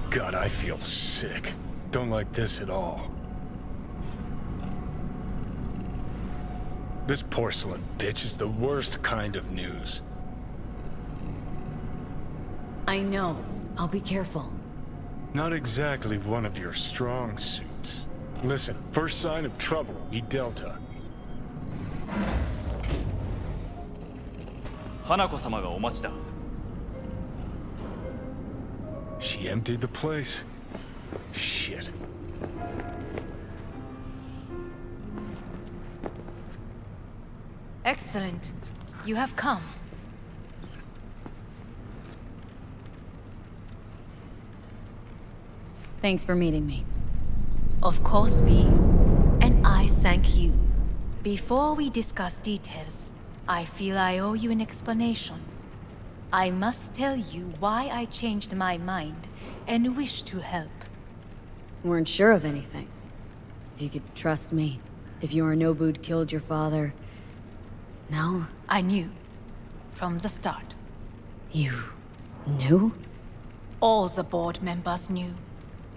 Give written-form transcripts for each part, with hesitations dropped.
God, I feel sick. Don't like this at all. This porcelain bitch is the worst kind of news. I know. I'll be careful. Not exactly one of your strong suits. Listen, first sign of trouble, we Delta. 花子様がお待ちだ。 She emptied the place? Shit. Excellent. You have come. Thanks for meeting me. Of course, V. And I thank you. Before we discuss details, I feel I owe you an explanation. I must tell you why I changed my mind and wish to help. Weren't sure of anything. If you could trust me. If Yorinobu'd killed your father... No? I knew. From the start. You... knew? All the board members knew.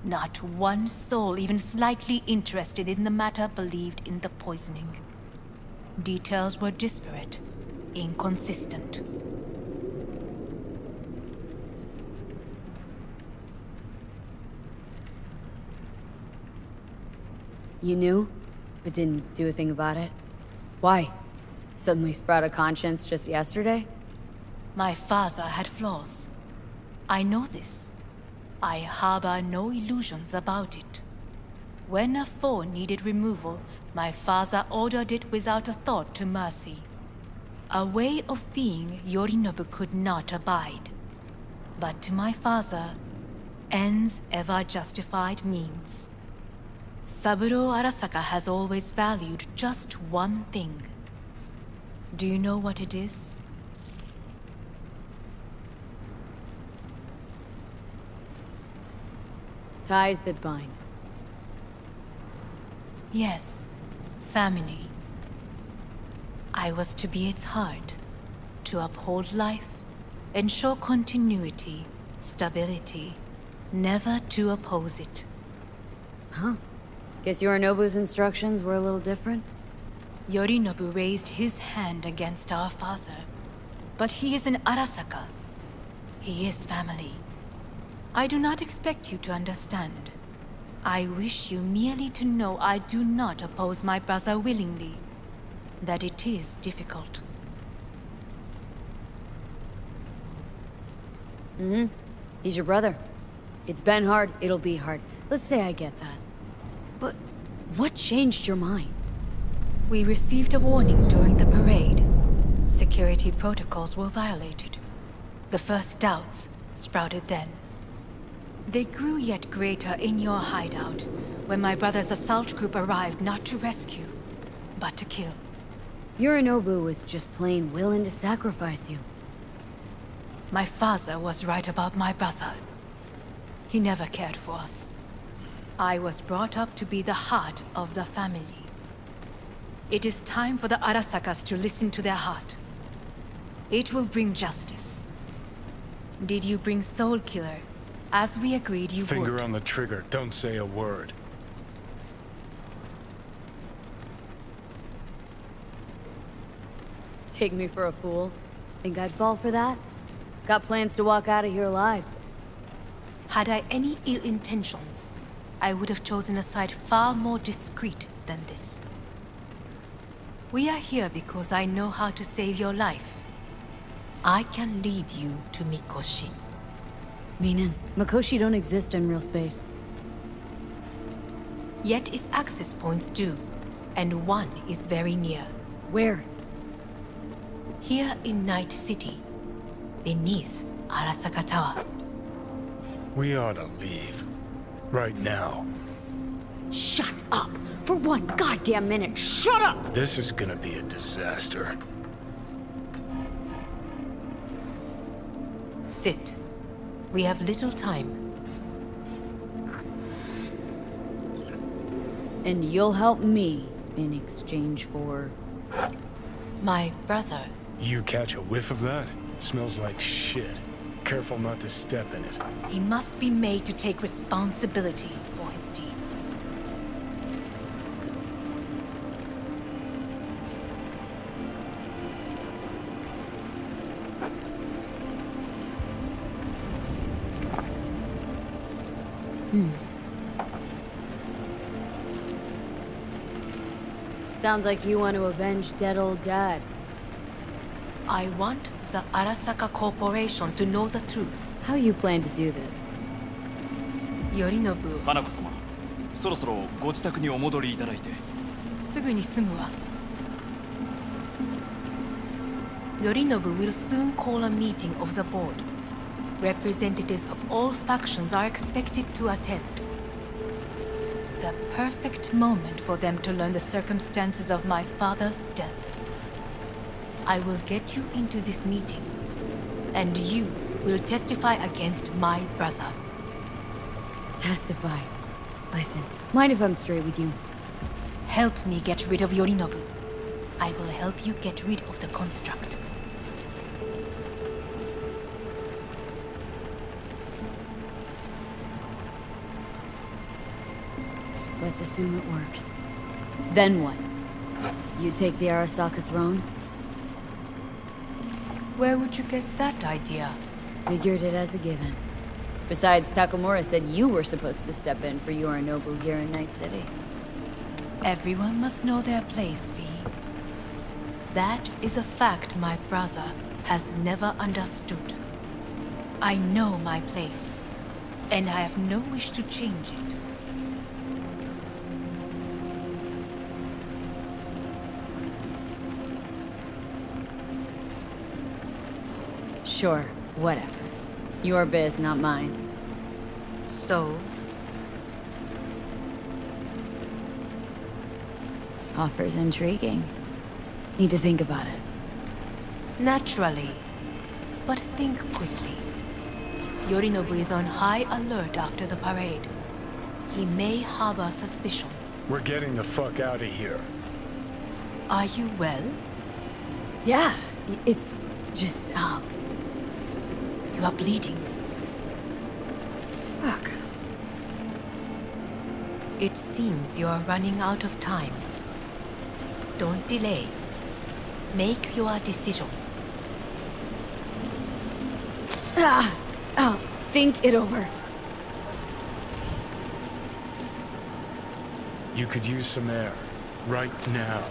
Not one soul even slightly interested in the matter believed in the poisoning. Details were disparate, inconsistent. You knew, but didn't do a thing about it? Why? Suddenly sprout a conscience just yesterday? My father had flaws. I know this. I harbor no illusions about it. When a foe needed removal, my father ordered it without a thought to mercy. A way of being Yorinobu could not abide. But to my father, ends ever justified means. Saburo Arasaka has always valued just one thing. Do you know what it is? Ties that bind. Yes, family. I was to be its heart, to uphold life, ensure continuity, stability, never to oppose it. Huh? Guess Yorinobu's instructions were a little different? Yorinobu raised his hand against our father, but he is an Arasaka. He is family. I do not expect you to understand. I wish you merely to know I do not oppose my brother willingly. That it is difficult. Mm-hmm. He's your brother. It's been hard, it'll be hard. Let's say I get that. But what changed your mind? We received a warning during the parade. Security protocols were violated. The first doubts sprouted then. They grew yet greater in your hideout, when my brother's assault group arrived not to rescue, but to kill. Yorinobu was just plain willing to sacrifice you. My father was right about my brother. He never cared for us. I was brought up to be the heart of the family. It is time for the Arasakas to listen to their heart. It will bring justice. Did you bring Soul Killer, as we agreed you would? Finger on the trigger, don't say a word. Take me for a fool? Think I'd fall for that? Got plans to walk out of here alive. Had I any ill intentions, I would have chosen a side far more discreet than this. We are here because I know how to save your life. I can lead you to Mikoshi. Meaning, Mikoshi don't exist in real space. Yet its access points do, and one is very near. Where? Here in Night City, beneath Arasaka Tower. We ought to leave. Right now. Shut up! For one goddamn minute, shut up! This is gonna be a disaster. Sit. We have little time. And you'll help me in exchange for... My brother. You catch a whiff of that? Smells like shit. Careful not to step in it. He must be made to take responsibility for his deeds. Sounds like you want to avenge dead old dad. I want the Arasaka Corporation to know the truth. How you plan to do this? Yorinobu, 花子様そろそろご自宅にお戻りいただいてすぐに済むわ。Yorinobu will soon call a meeting of the board. Representatives of all factions are expected to attend. The perfect moment for them to learn the circumstances of my father's death. I will get you into this meeting, and you will testify against my brother. Testify. Listen, mind if I'm straight with you? Help me get rid of Yorinobu. I will help you get rid of the construct. Let's assume it works. Then what? You take the Arasaka throne? Where would you get that idea? Figured it as a given. Besides, Takamura said you were supposed to step in for Yorinobu here in Night City. Everyone must know their place, V. That is a fact my brother has never understood. I know my place, and I have no wish to change it. Sure, whatever. Your biz, not mine. So, Offer's intriguing. Need to think about it. naturally, but think quickly. Yorinobu is on high alert after the parade. He may harbor suspicions. We're getting the fuck out of here. Are you well? Yeah, it's just, You are bleeding. fuck. It seems you are running out of time. Don't delay. Make your decision. I'll think it over. You could use some air. Right now.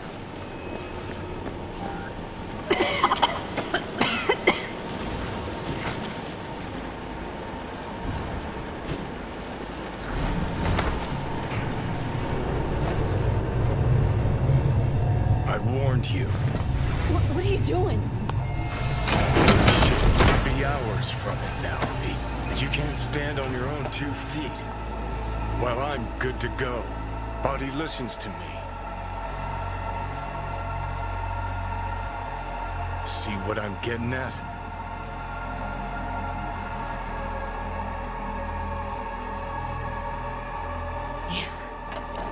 I warned you. What are you doing? You'll be hours from it now, V. And you can't stand on your own 2 feet. Well, I'm good to go. Body listens to me. See what I'm getting at? Yeah,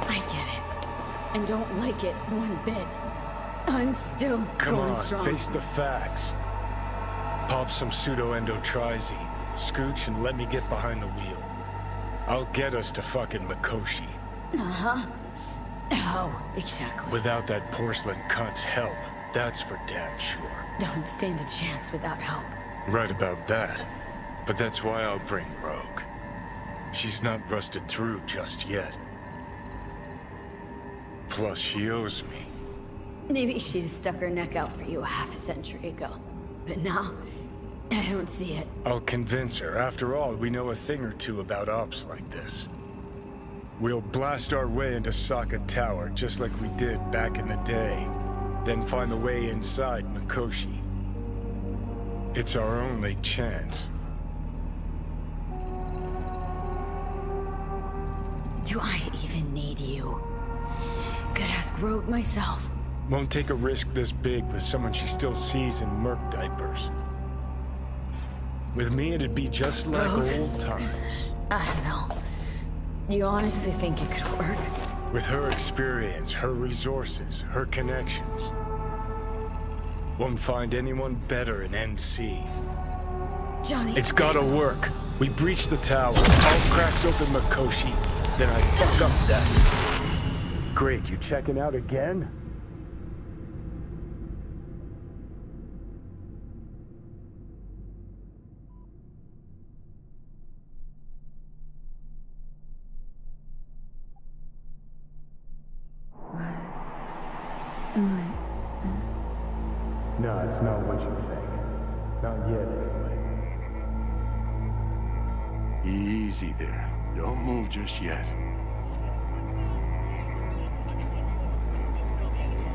I get it. And don't like it one bit. I'm still Come going on, strong. face the facts. Pop some pseudo-endotrizine, scooch, and let me get behind the wheel. I'll get us to fucking Mikoshi. Uh-huh. Oh, exactly. Without that porcelain cunt's help, that's for damn sure. Don't stand a chance without help. Right about that. But that's why I'll bring Rogue. She's not rusted through just yet. Plus, she owes me. Maybe she'd have stuck her neck out for you a half a century ago. But now, I don't see it. I'll convince her. After all, we know a thing or two about ops like this. We'll blast our way into Sokka Tower, just like we did back in the day. Then find the way inside Mikoshi. It's our only chance. Do I even need you? Could ask Rogue myself. Won't take a risk this big with someone she still sees in merc diapers. With me, it'd be just like Rogue? old times. I don't know. You honestly think it could work? With her experience, her resources, her connections. Won't find anyone better in NC. Johnny. It's gotta work. We breach the tower. All cracks open Makoshi. Then I fuck up that. Great, you checking out again? No, it's not what you think. Not yet, anyway. Easy there. Don't move just yet.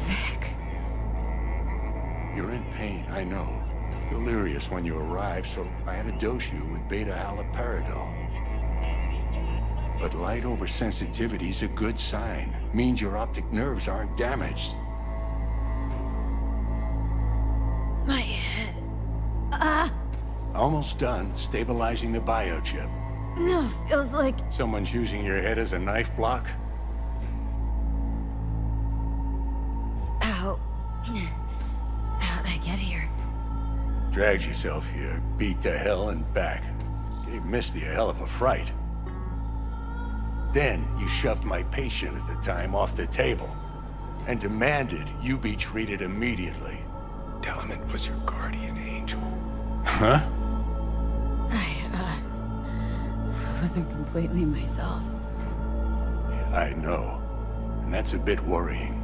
Vic. You're in pain, I know. Delirious when you arrived, so I had to dose you with beta-haloperidol. But light oversensitivity's a good sign. Means your optic nerves aren't damaged. My head. Ah! Almost done stabilizing the biochip. No, feels like... Someone's using your head as a knife block? Ow. How'd I get here? Dragged yourself here, beat to hell and back. Gave Misty a hell of a fright. Then you shoved my patient at the time off the table and demanded you be treated immediately. Tell him it was your guardian angel. Huh? I wasn't completely myself. Yeah, I know. And that's a bit worrying.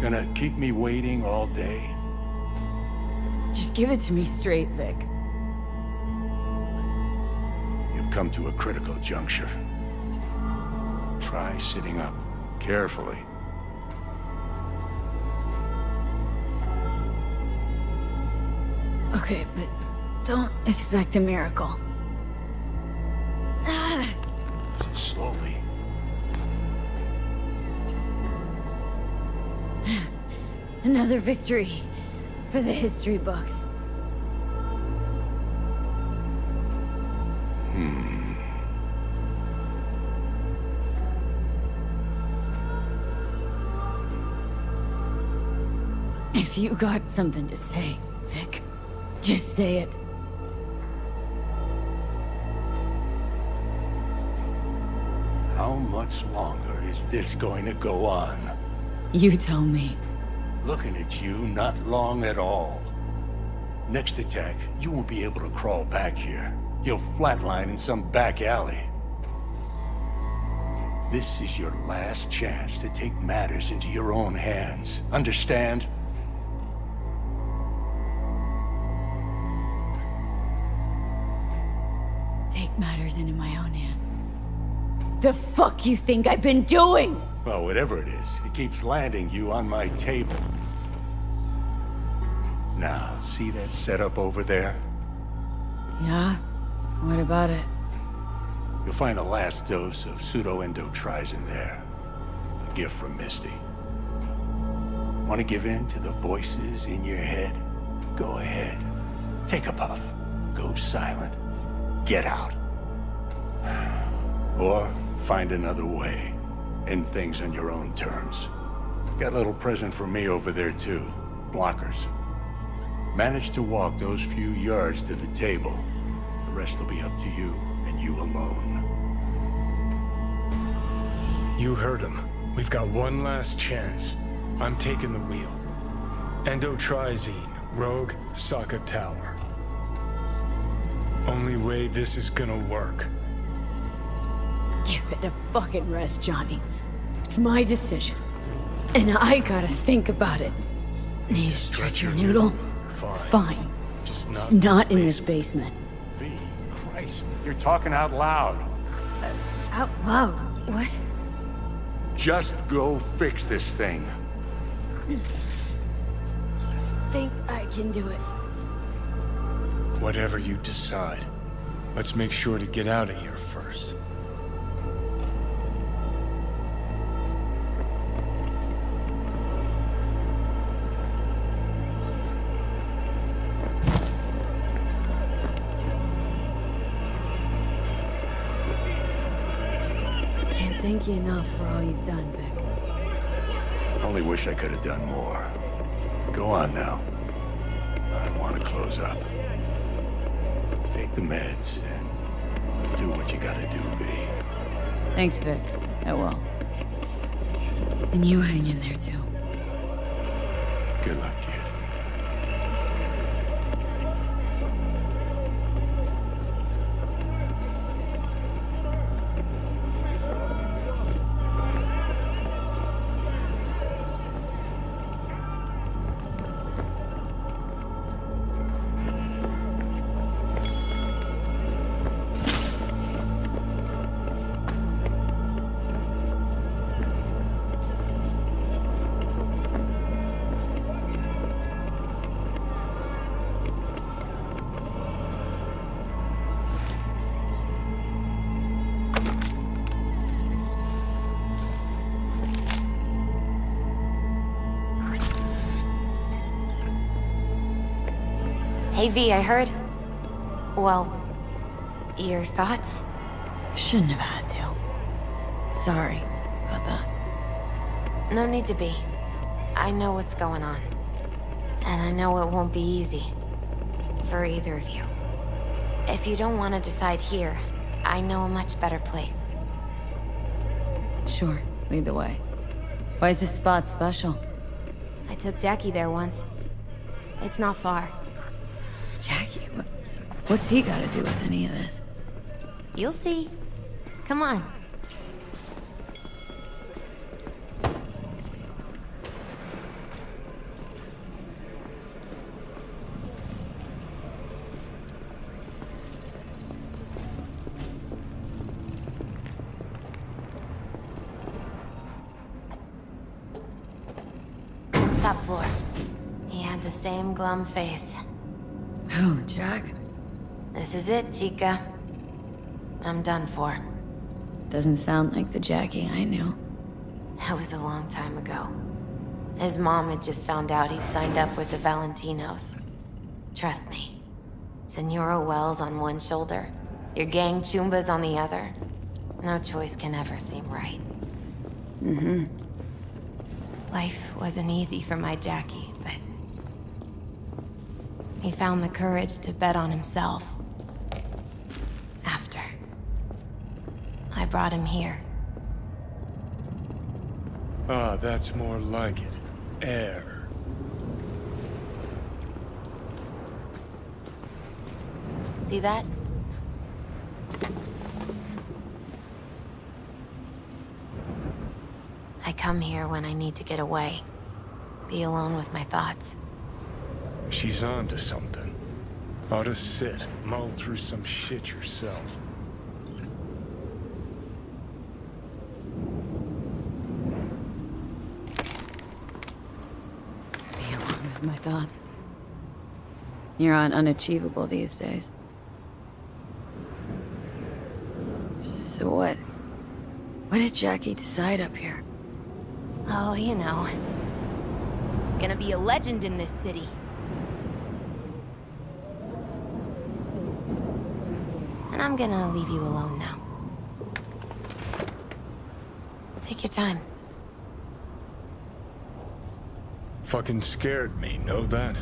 Gonna keep me waiting all day? Just give it to me straight, Vic. You've come to a critical juncture. Try sitting up, carefully. Okay, but don't expect a miracle. Slowly. Another victory for the history books. If you got something to say, Vic, just say it. How much longer is this going to go on? You tell me. Looking at you, not long at all. Next attack, you won't be able to crawl back here. You'll flatline in some back alley. This is your last chance to take matters into your own hands. Understand? Take matters into my own hands. The fuck you think I've been doing? Well, whatever it is, it keeps landing you on my table. Now, see that setup over there? Yeah? What about it? You'll find a last dose of pseudo-endotrizin there. A gift from Misty. Want to give in to the voices in your head? Go ahead. Take a puff. Go silent. Get out. Or find another way. End things on your own terms. Got a little present for me over there too. Blockers. Manage to walk those few yards to the table. The rest will be up to you, and you alone. You heard him. We've got one last chance. I'm taking the wheel. Endotrizine, Rogue, Sokka Tower. Only way this is gonna work. Give it a fucking rest, Johnny. It's my decision. And I gotta think about it. Need to stretch your noodle? Fine. Just not in this basement. V, Christ, you're talking out loud. Out loud? What? Just go fix this thing. Think I can do it. Whatever you decide. Let's make sure to get out of here first. Can't thank you enough for all you've done, Vic. Only wish I could have done more. Go on now. I want to close up. Take the meds and do what you gotta do, V. Thanks, Vic. I will. And you hang in there, too. Good luck, kid. Hey V, I heard... Well, your thoughts? Shouldn't have had to. Sorry about that. No need to be. I know what's going on. And I know it won't be easy. For either of you. If you don't want to decide here, I know a much better place. Sure, lead the way. Why is this spot special? I took Jackie there once. It's not far. Jackie, what's he got to do with any of this? You'll see. Come on. Top floor. He had the same glum face. Who, Jack? This is it, Chica. I'm done for. Doesn't sound like the Jackie I knew. That was a long time ago. His mom had just found out he'd signed up with the Valentinos. Trust me. Senora Wells on one shoulder, your gang Chumbas on the other. No choice can ever seem right. Mm-hmm. Life wasn't easy for my Jackie, but... he found the courage to bet on himself. After. I brought him here. Ah, that's more like it. Air. See that? I come here when I need to get away. Be alone with my thoughts. She's on to something. Ought to sit, mull through some shit yourself. Be alone with my thoughts. You're on unachievable these days. So what? What did Jackie decide up here? Oh, you know. Gonna be a legend in this city. And I'm gonna leave you alone now. Take your time. Fucking scared me, know that?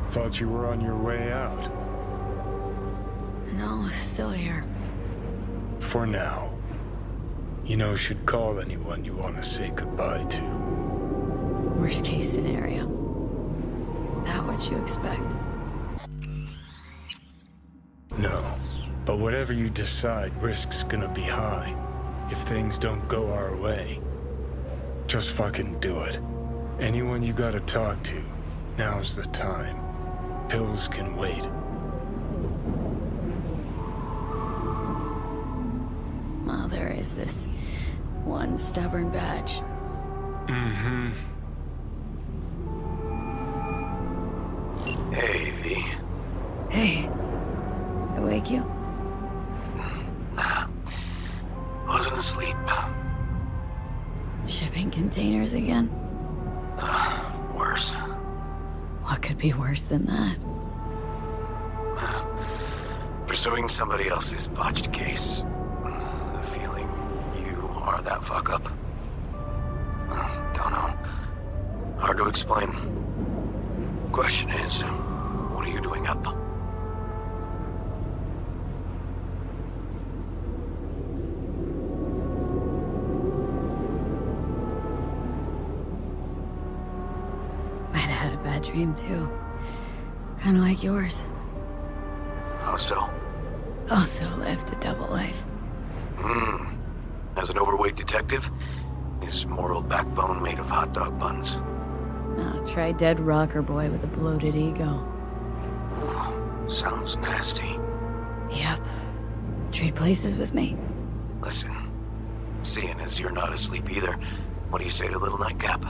Thought you were on your way out. No, still here. For now. You know, should call anyone you want to say goodbye to. Worst case scenario. Not what you expect. No. But whatever you decide, risk's gonna be high. If things don't go our way. Just fucking do it. Anyone you gotta talk to, now's the time. Pills can wait. Well, there is this one stubborn batch. Mm-hmm. Hey, V. Hey, I wake you? Nah. Wasn't asleep. Shipping containers again? Worse. What could be worse than that? Pursuing somebody else's botched case. The feeling you are are that fuck up? Don't know. Hard to explain. Question is, what are you doing up? Might have had a bad dream too. Kinda like yours. How so? Also lived a double life. As an overweight detective, his moral backbone made of hot dog buns. Now try dead rocker boy with a bloated ego. Sounds nasty. Yep. Trade places with me. Listen, seeing as you're not asleep either, what do you say to little nightcap?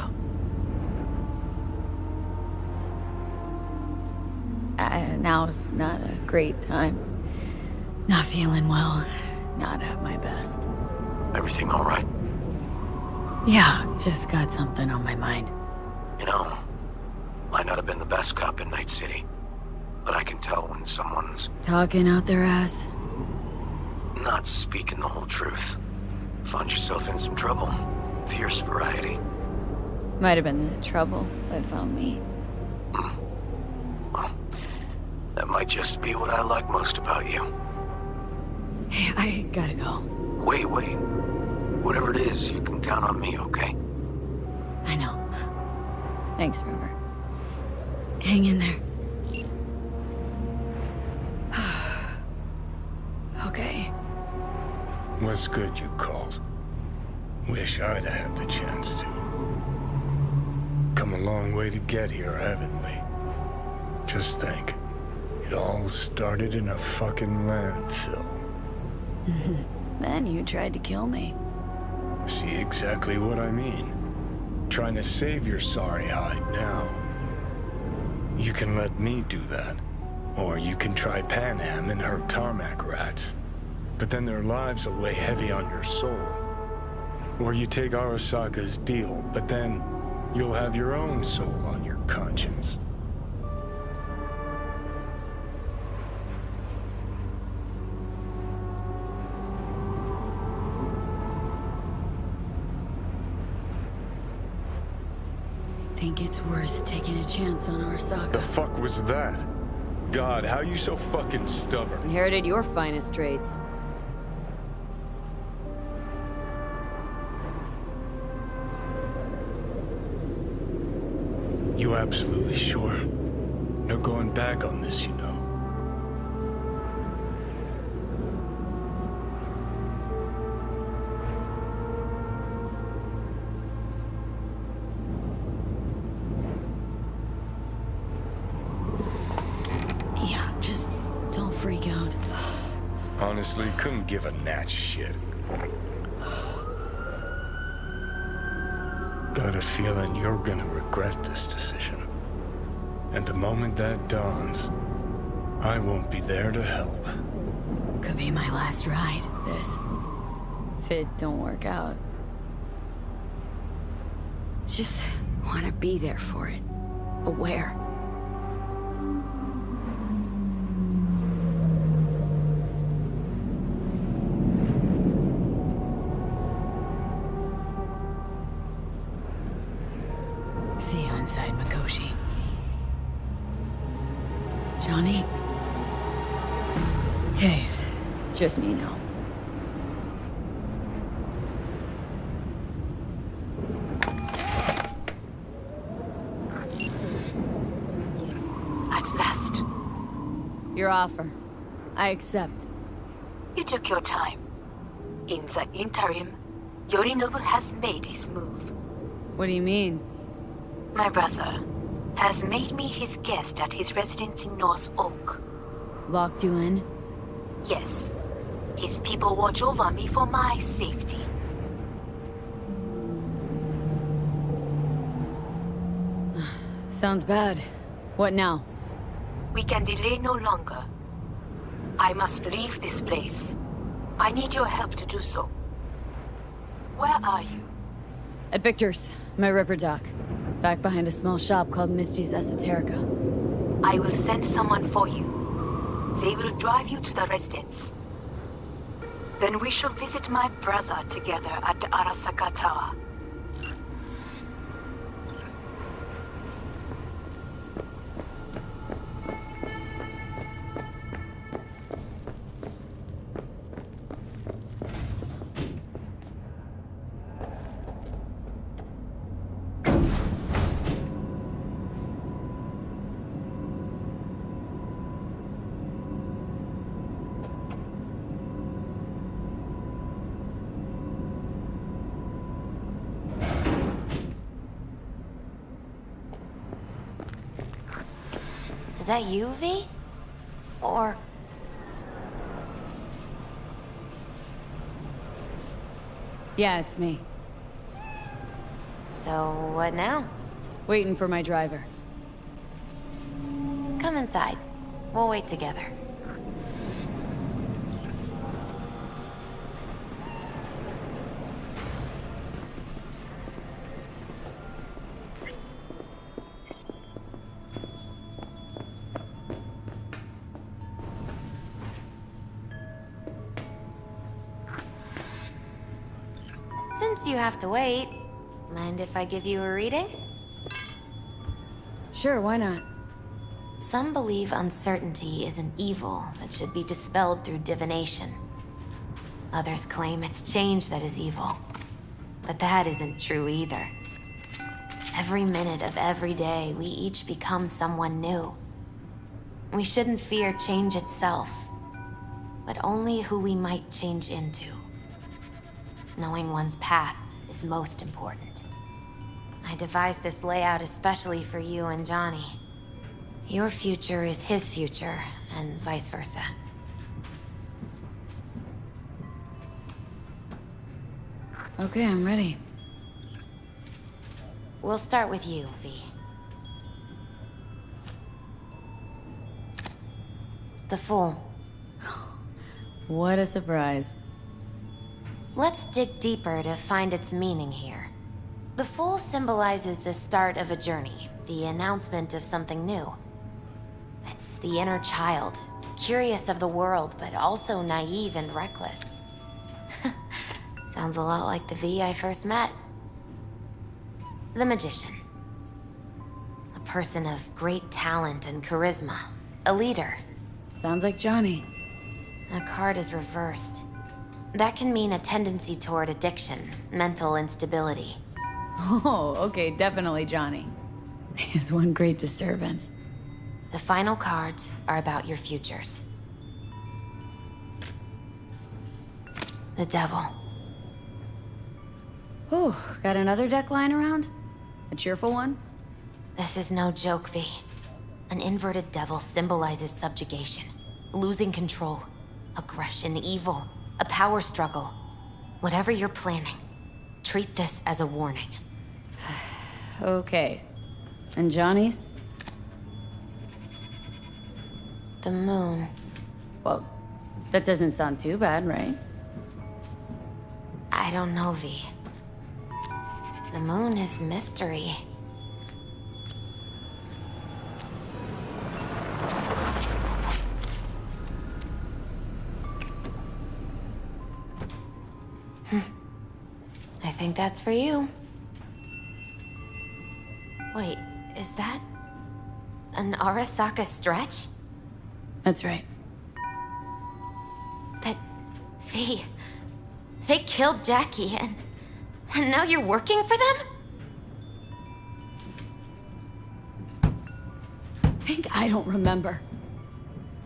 Now's not a great time. Not feeling well. Not at my best. Everything all right? Yeah, just got something on my mind. You know, might not have been the best cop in Night City, but I can tell when someone's Talking out their ass. not speaking the whole truth. Find yourself in some trouble. Fierce variety. Might have been the trouble that found me. Well, that might just be what I like most about you. Hey, I gotta go. Wait. Whatever it is, you can count on me, okay? I know. Thanks, River. Hang in there. Okay. Was good you called. Wish I'd had the chance to. Come a long way to get here, haven't we? Just think. It all started in a fucking landfill. Then you tried to kill me. See exactly what I mean? Trying to save your sorry hide now. You can let me do that. Or you can try Panam and her tarmac rats. But then their lives will weigh heavy on your soul. Or you take Arasaka's deal, but then you'll have your own soul on your conscience. Think it's worth taking a chance on The Arasaka. fuck was that? God, how you so fucking stubborn? Inherited your finest traits. You absolutely sure? No going back on this, you know. Yeah, just don't freak out. Honestly, couldn't give a gnat's shit. Got a feeling you're gonna regret this decision. And the moment that dawns, I won't be there to help. Could be my last ride, this. If it don't work out. Just want to be there for it. Aware. See you inside, Mikoshi. Johnny? Okay, just me now. At last. Your offer. I accept. You took your time. In the interim, Yorinobu has made his move. What do you mean? My brother has made me his guest at his residence in North Oak. Locked you in? Yes. His people watch over me for my safety. Sounds bad. What now? We can delay no longer. I must leave this place. I need your help to do so. Where are you? At Victor's, my Ripper dock. Back behind a small shop called Misty's Esoterica. I will send someone for you. They will drive you to the residence. Then we shall visit my brother together at Arasaka Tower. Is that you, V? Or... Yeah, it's me. So, what now? Waiting for my driver. Come inside. We'll wait together. Since you have to wait, mind if I give you a reading? Sure, why not? Some believe uncertainty is an evil that should be dispelled through divination. Others claim it's change that is evil. But that isn't true either. Every minute of every day, we each become someone new. We shouldn't fear change itself, but only who we might change into. Knowing one's path is most important. I devised this layout especially for you and Johnny. Your future is his future, and vice versa. Okay, I'm ready. We'll start with you, V. The Fool. What a surprise. Let's dig deeper to find its meaning here. The Fool symbolizes the start of a journey, the announcement of something new. It's the inner child, curious of the world, but also naive and reckless. Sounds a lot like the V I first met. The Magician. A person of great talent and charisma. A leader. Sounds like Johnny. The card is reversed. That can mean a tendency toward addiction, mental instability. Oh, okay, definitely Johnny. Is one great disturbance. The final cards are about your futures. The Devil. Ooh, got another deck lying around? A cheerful one? This is no joke, V. An inverted devil symbolizes subjugation, losing control, aggression, evil, a power struggle. Whatever you're planning, treat this as a warning. Okay. And Johnny's? The Moon. Well, that doesn't sound too bad, right? I don't know, V. The Moon is mystery. I think that's for you. Wait, is that an Arasaka stretch? That's right. But, V, they killed Jackie and now you're working for them? Think I don't remember.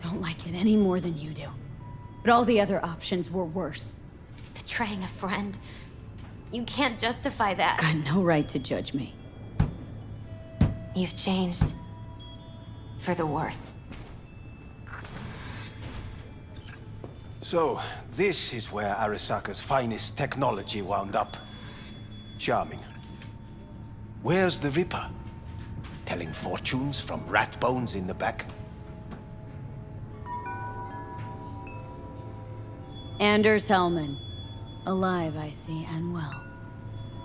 Don't like it any more than you do. But all the other options were worse. Betraying a friend. You can't justify that. Got no right to judge me. You've changed. For the worse. So, this is where Arasaka's finest technology wound up. Charming. Where's the Ripper? Telling fortunes from rat bones in the back? Anders Hellman. Alive, I see, and well.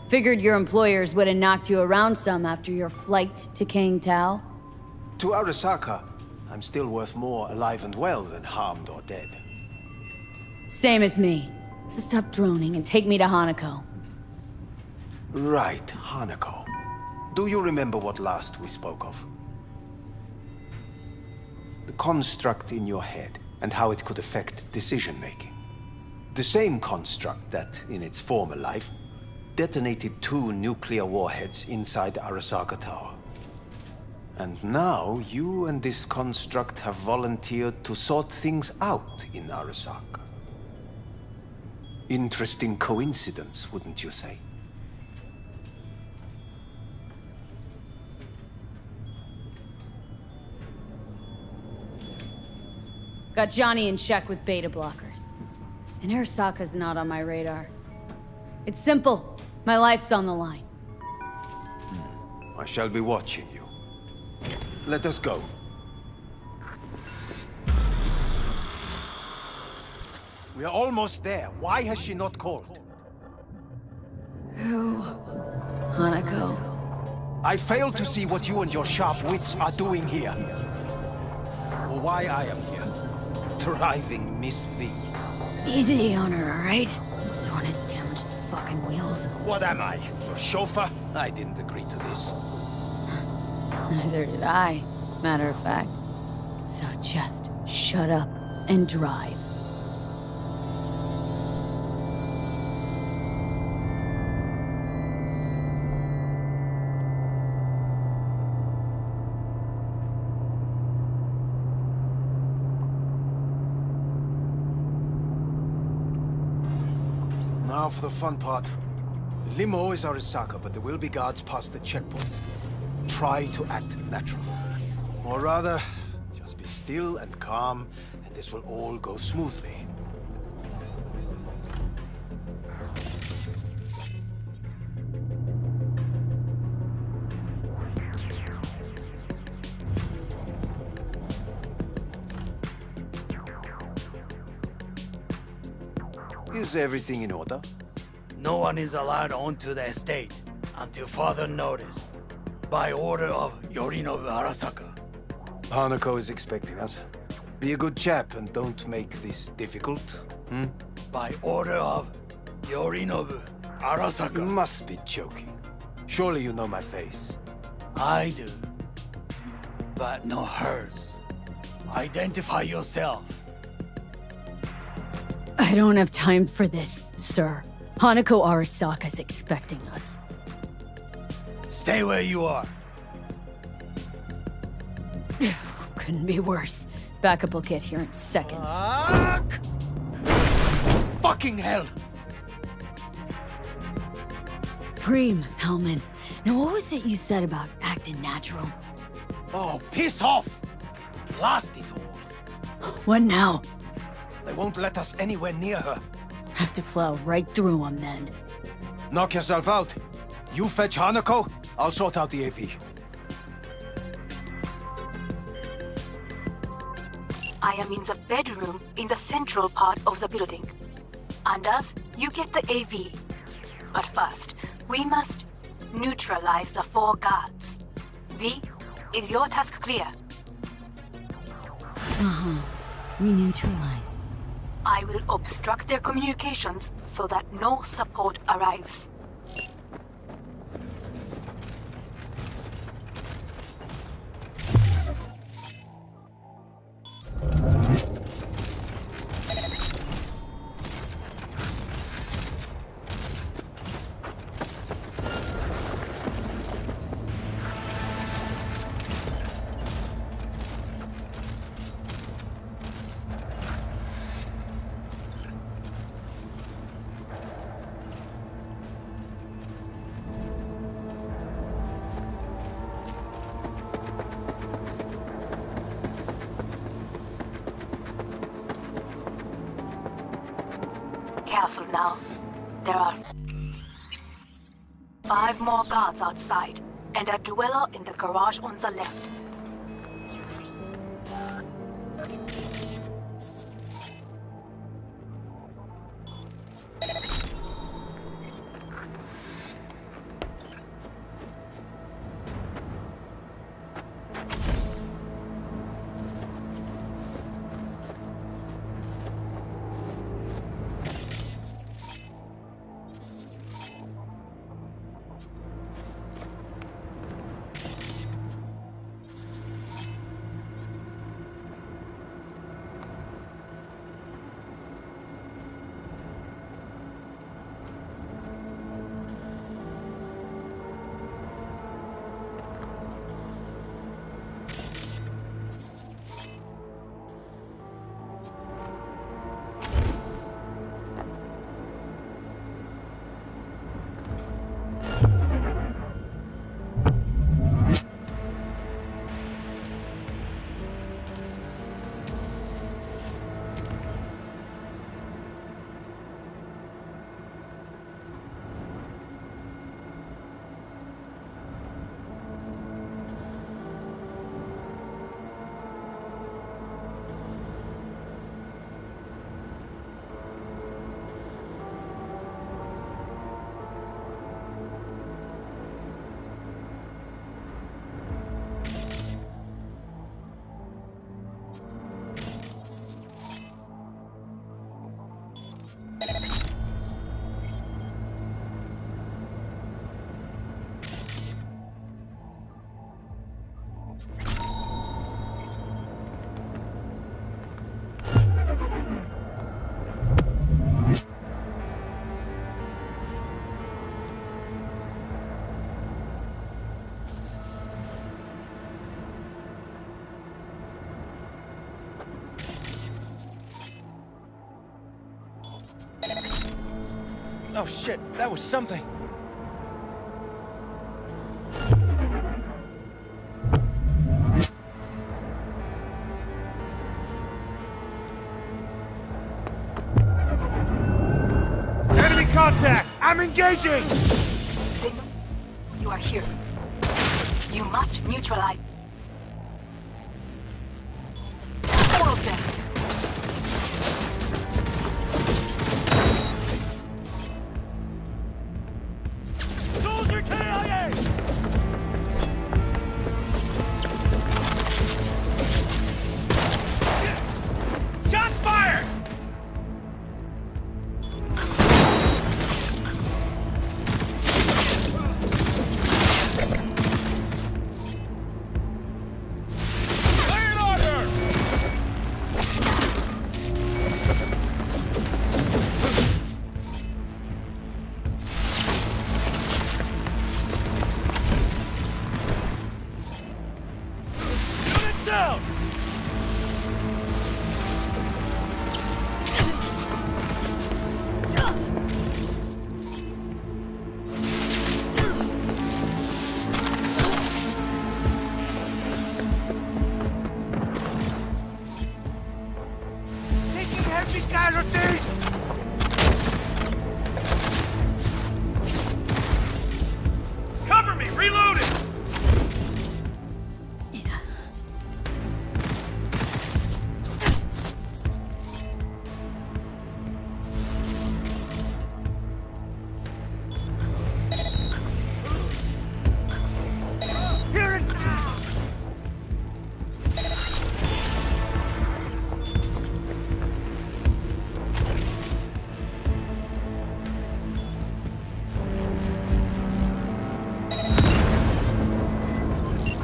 Figured your employers would have knocked you around some after your flight to King Tao. To Arasaka, I'm still worth more alive and well than harmed or dead. Same as me. So stop droning and take me to Hanako. Right, Hanako. Do you remember what last we spoke of? The construct in your head and how it could affect decision-making. The same construct that, in its former life, detonated 2 nuclear warheads inside Arasaka Tower. And now, you and this construct have volunteered to sort things out in Arasaka. Interesting coincidence, wouldn't you say? Got Johnny in check with beta blockers. And Arasaka's not on my radar. It's simple. My life's on the line. I shall be watching you. Let us go. We are almost there. Why has she not called? Who? Hanako. I fail to see what you and your sharp wits are doing here. Or why I am here. Driving Miss V. Easy on her, alright? Don't want to damage the fucking wheels. What am I? Your chauffeur? I didn't agree to this. Neither did I, matter of fact. So just shut up and drive. Now for the fun part. The limo is Arasaka, but there will be guards past the checkpoint. Try to act natural. Or rather, just be still and calm, and this will all go smoothly. Is everything in order? No one is allowed onto the estate until further notice. By order of Yorinobu Arasaka. Hanako is expecting us. Be a good chap and don't make this difficult, hmm? By order of Yorinobu You Arasaka. must be joking. Surely you know my face. I do. But not hers. Identify yourself. I don't have time for this, sir. Hanako Arasaka's expecting us. Stay where you are. Couldn't be worse. Backup will get here in seconds. Fuck! Fucking hell! Preem, Hellman. Now what was it you said about acting natural? Oh, piss off! Blast it all. What now? They won't let us anywhere near her. Have to plow right through them then. Knock yourself out. You fetch Hanako, I'll sort out the AV. I am in the bedroom in the central part of the building. Anders, you get the AV. But first, we must neutralize the 4 guards. V, is your task clear? We neutralize. I will obstruct their communications so that no support arrives. Careful now. There are 5 more guards outside, and a dweller in the garage on the left. Oh shit, that was something. Enemy contact! I'm engaging! Signal, you are here. You must neutralize all of them. Soldier KIA! Shots fired! Lay an order! Unit down! Taking heavy casualties! Cover me! Reloading! Here it comes!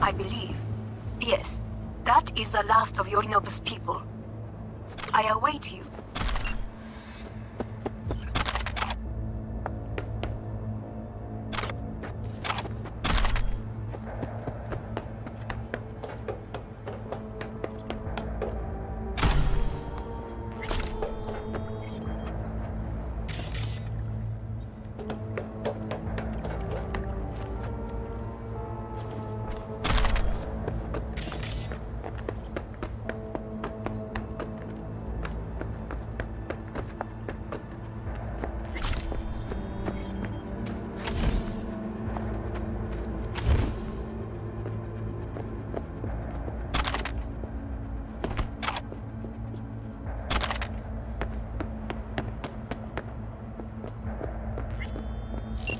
I believe. Yes, that is the last of Yorinobu's people. I await you.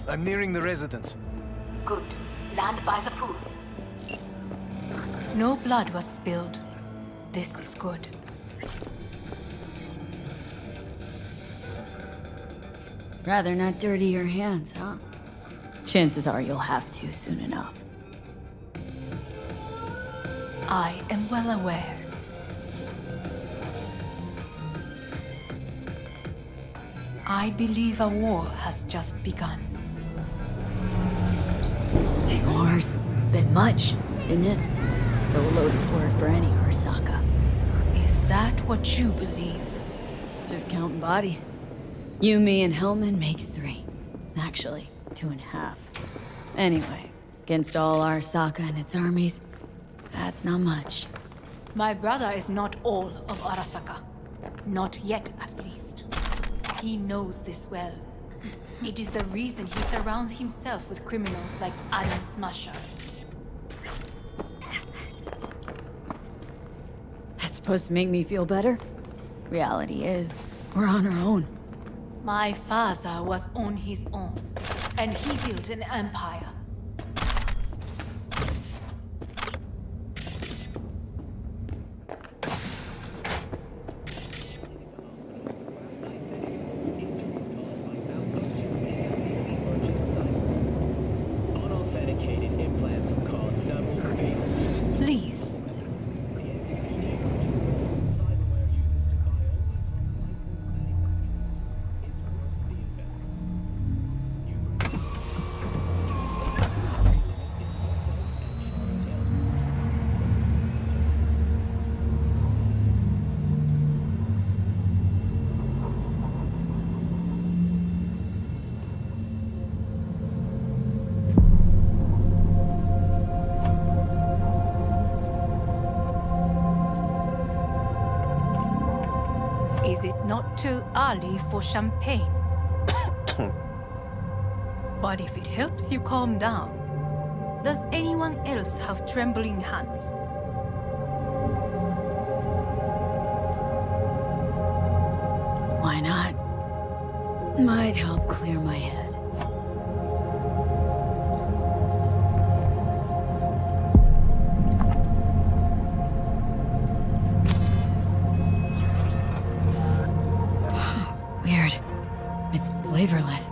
I'm nearing the residence. Good. Land by the pool. No blood was spilled. This is good. Rather not dirty your hands, huh? Chances are you'll have to soon enough. I am well aware. I believe a war has just begun. War's bit much, isn't it? The loaded word for any Arasaka. Is that what you believe? Just counting bodies. You, me, and Hellman makes 3. Actually, 2.5. Anyway, against all Arasaka and its armies, that's not much. My brother is not all of Arasaka. Not yet, at least. He knows this well. It is the reason he surrounds himself with criminals like Adam Smasher. That's supposed to make me feel better? Reality is, we're on our own. My father was on his own, and he built an empire. Please. Not too early for champagne. But if it helps you calm down, does anyone else have trembling hands? Why not? Might help clear my head. Weird. It's flavorless.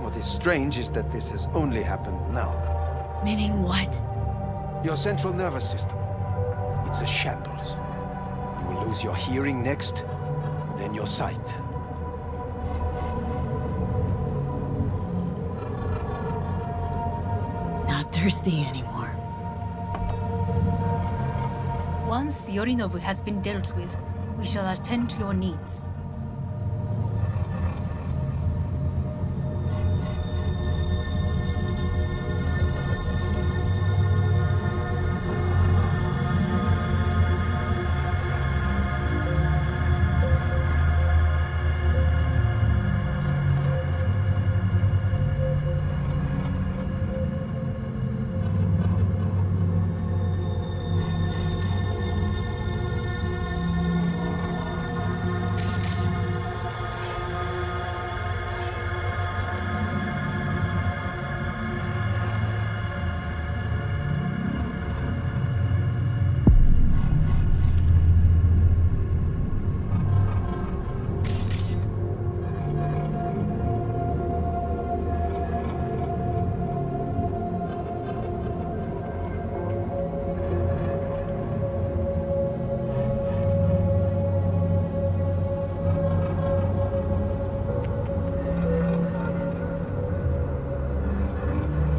What is strange is that this has only happened now. Meaning what? Your central nervous system. It's a shambles. You will lose your hearing next, then your sight. Not thirsty anymore. Once Yorinobu has been dealt with, we shall attend to your needs.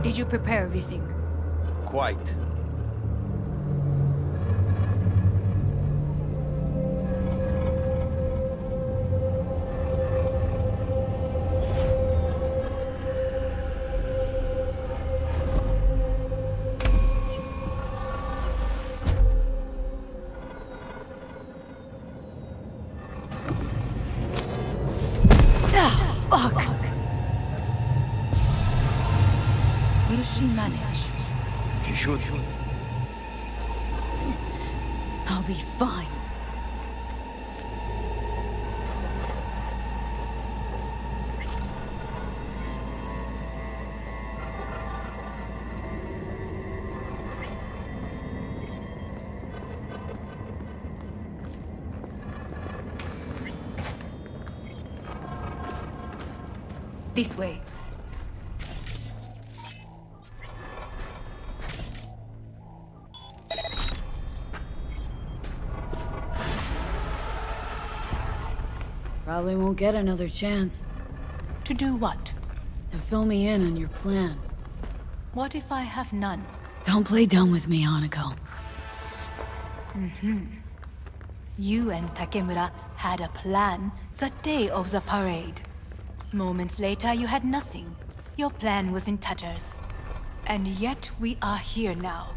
Did you prepare everything? Quite. Fuck! Will she manage? She should. I'll be fine. This way. Probably won't get another chance To do what? to fill me in on your plan. What if I have none? Don't play dumb with me, Hanako. You and Takemura had a plan the day of the parade. Moments later, you had nothing. Your plan was in tatters. And yet we are here now.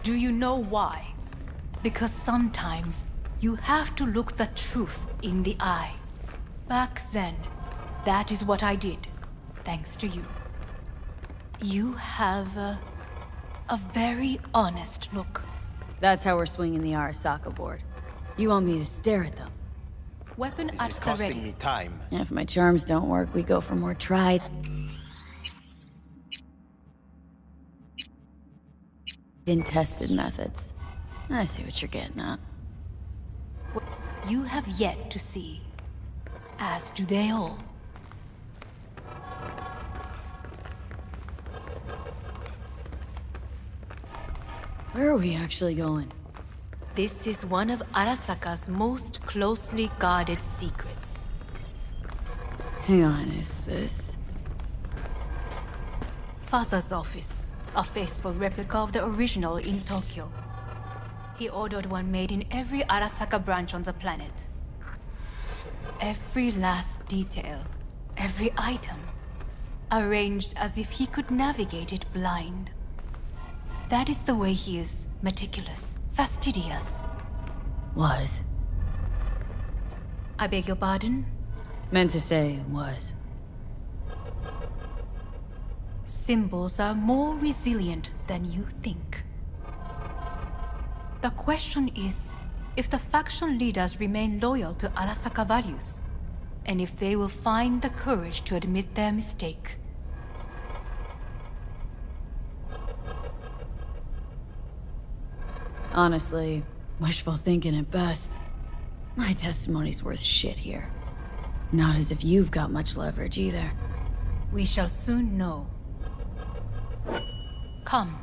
Do you know why? Because sometimes you have to look the truth in the eye. Back then, that is what I did, thanks to you. You have a very honest look. That's how we're swinging the Arasaka board. You want me to stare at them? Weapon This at is the costing ready. me time. If my charms don't work, we go for more tried and tested methods. I see what you're getting at. You have yet to see, as do they all. Where are we actually going? This is one of Arasaka's most closely guarded secrets. Hang on, is this... Father's office, a faithful replica of the original in Tokyo. He ordered one made in every Arasaka branch on the planet. Every last detail, every item, arranged as if he could navigate it blind. That is the way he is, meticulous, fastidious. was? I beg your pardon? Meant to say was. Symbols are more resilient than you think. The question is, if the faction leaders remain loyal to Arasaka values, and if they will find the courage to admit their mistake. Honestly, wishful thinking at best. My testimony's worth shit here. Not as if you've got much leverage either. We shall soon know. Come.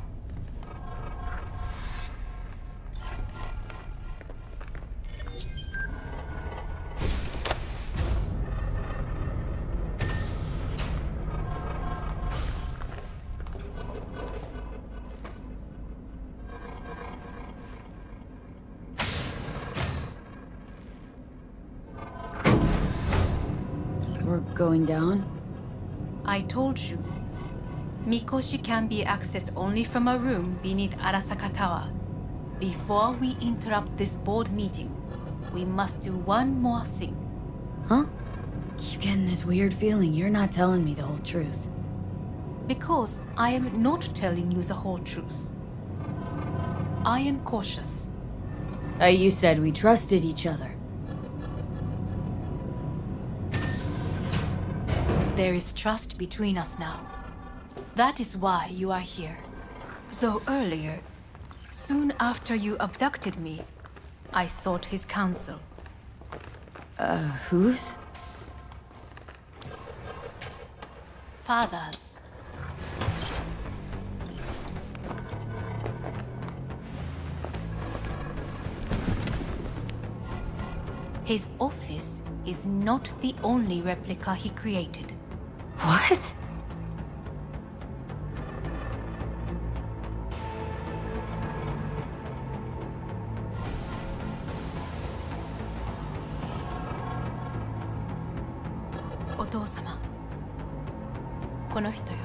We're going down? I told you. Mikoshi can be accessed only from a room beneath Arasaka Tower. Before we interrupt this board meeting, we must do one more thing. Huh? Keep getting this weird feeling you're not telling me the whole truth. Because I am not telling you the whole truth. I am cautious. You said we trusted each other. There is trust between us now. That is why you are here. So earlier, soon after you abducted me, I sought his counsel. Whose? Father's. His office is not the only replica he created. What? Otou-sama. この人よ。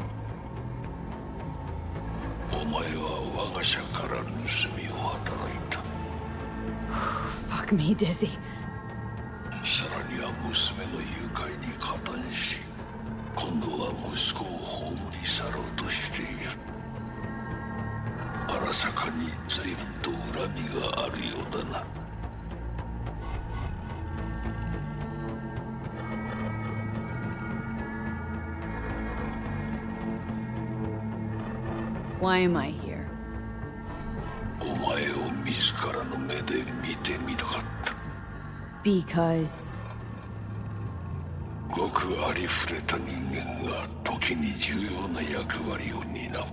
お前は我が社から盗みを働いた。Fuck me, Dizzy. さらには娘の誘拐に加担し、今度は息子を葬り去ろうとしている。荒坂に随分と恨みがあるようだな。Why am I here? お前を自らの目で見てみたかった。Because... ごくありふれた人間が時に重要な役割を担う。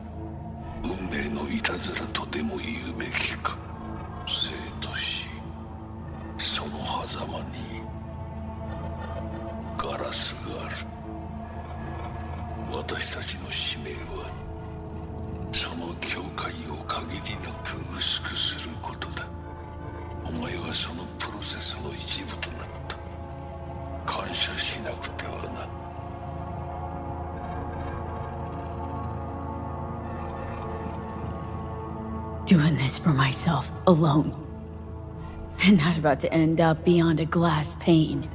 運命のいたずらとでも言うべきか。生と死、その狭間にガラスがある。私たちの使命はその境界を限りなく薄くすることだ。お前はそのプロセスの一部となった。感謝しなくてはな。Doing this for myself, alone. And not about to end up beyond a glass pane.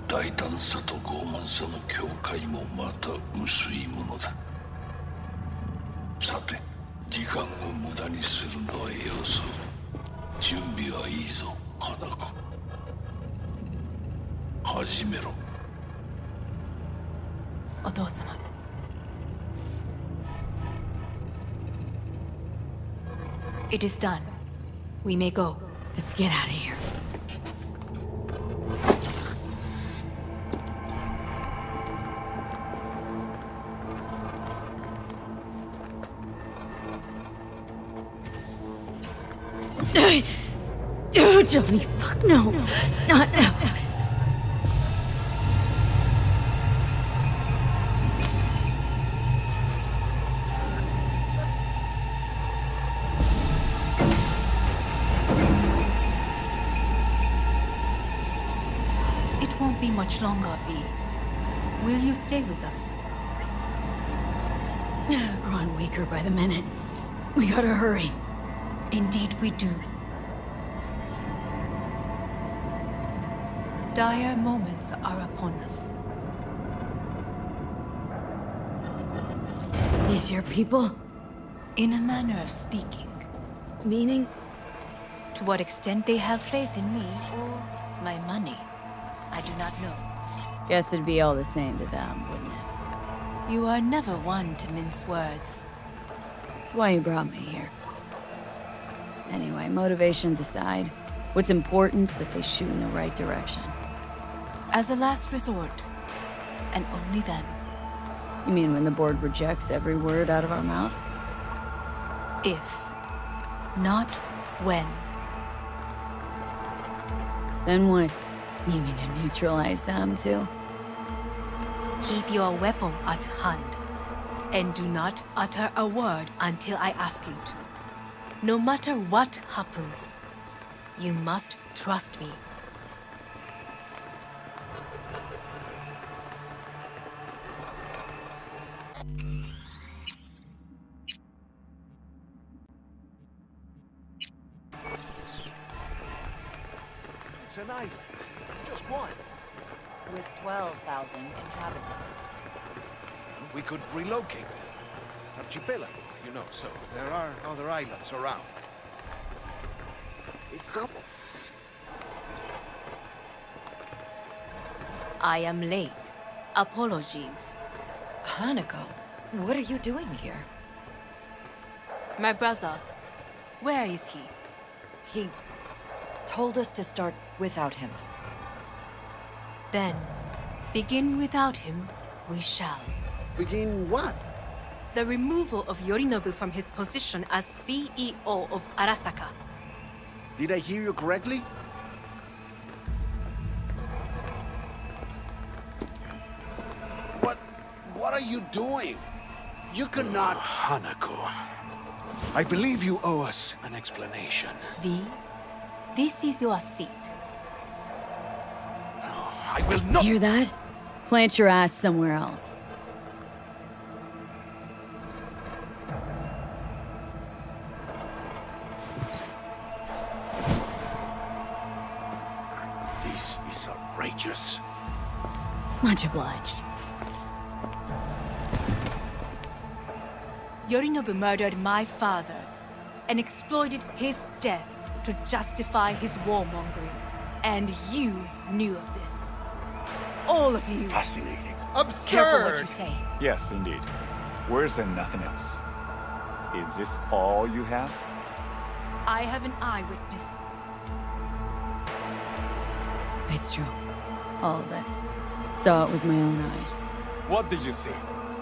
大胆さと傲慢さの境界もまた薄いものだ。さて、時間を無駄にするのはよそう。準備はいいぞ、花子。始めろ。お父様。It is done. We may go. Let's get out of here. Oh, Johnny, fuck no. Not now. It won't be much longer, V. Will you stay with us? Growing weaker by the minute. We gotta hurry. Indeed we do. dire moments are upon us. These your people? In a manner of speaking. Meaning? To what extent they have faith in me or my money, I do not know. Guess it'd be all the same to them, wouldn't it? You are never one to mince words. That's why you brought me here. Anyway, motivations aside, what's important's that they shoot in the right direction. As a last resort, and only then. You mean when the board rejects every word out of our mouths? If, not when. Then what? You mean to neutralize them, too? Keep your weapon at hand, and do not utter a word until I ask you to. No matter what happens, you must trust me. It's an island. Just one. With 12,000 inhabitants. We could relocate them. Archipelago, you know, so there are other islands around. It's simple. I am late. Apologies. Hanako, what are you doing here? My brother, where is he? He told us to start without him. Then, begin without him, we shall. Begin what? The removal of Yorinobu from his position as CEO of Arasaka. Did I hear you correctly? What are you doing? You cannot... Hanako. I believe you owe us an explanation. V, this is your seat. I will not... Hear that? Plant your ass somewhere else. This is outrageous. Much obliged. Yorinobu murdered my father and exploited his death to justify his warmongering. And you knew of this. All of you. Fascinating. Absurd! Careful what you say. Yes, indeed. Worse than nothing else. Is this all you have? I have an eyewitness. It's true. All of it. Saw it with my own eyes. What did you see?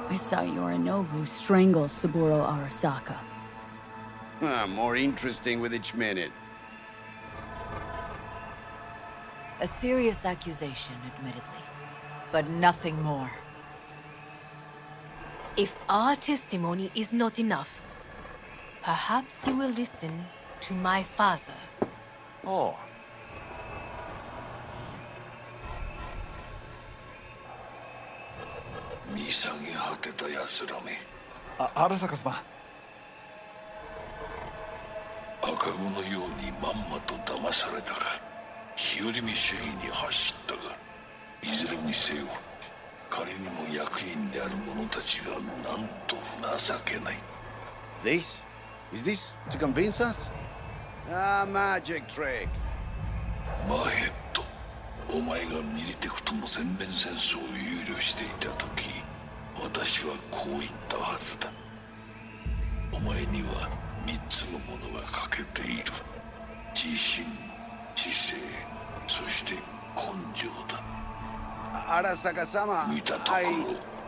I saw Yorinobu strangle Saburo Arasaka. More interesting with each minute. A serious accusation, admittedly. But nothing more. If our testimony is not enough, perhaps you will listen to my father. Oh. Arasaka様。赤子のようにまんまと騙されたか、日和見主義に走ったが、いずれにせよ、仮にも役員である者たちがなんと情けない。This? Is this to convince us? Magic trick. マヘッド、お前がミリテクとの全面戦争を憂慮していた時、私はこう言ったはずだ。お前には3つのものが欠けている。自信、知性、そして根性だ。Arasaka-sama, 見たとこ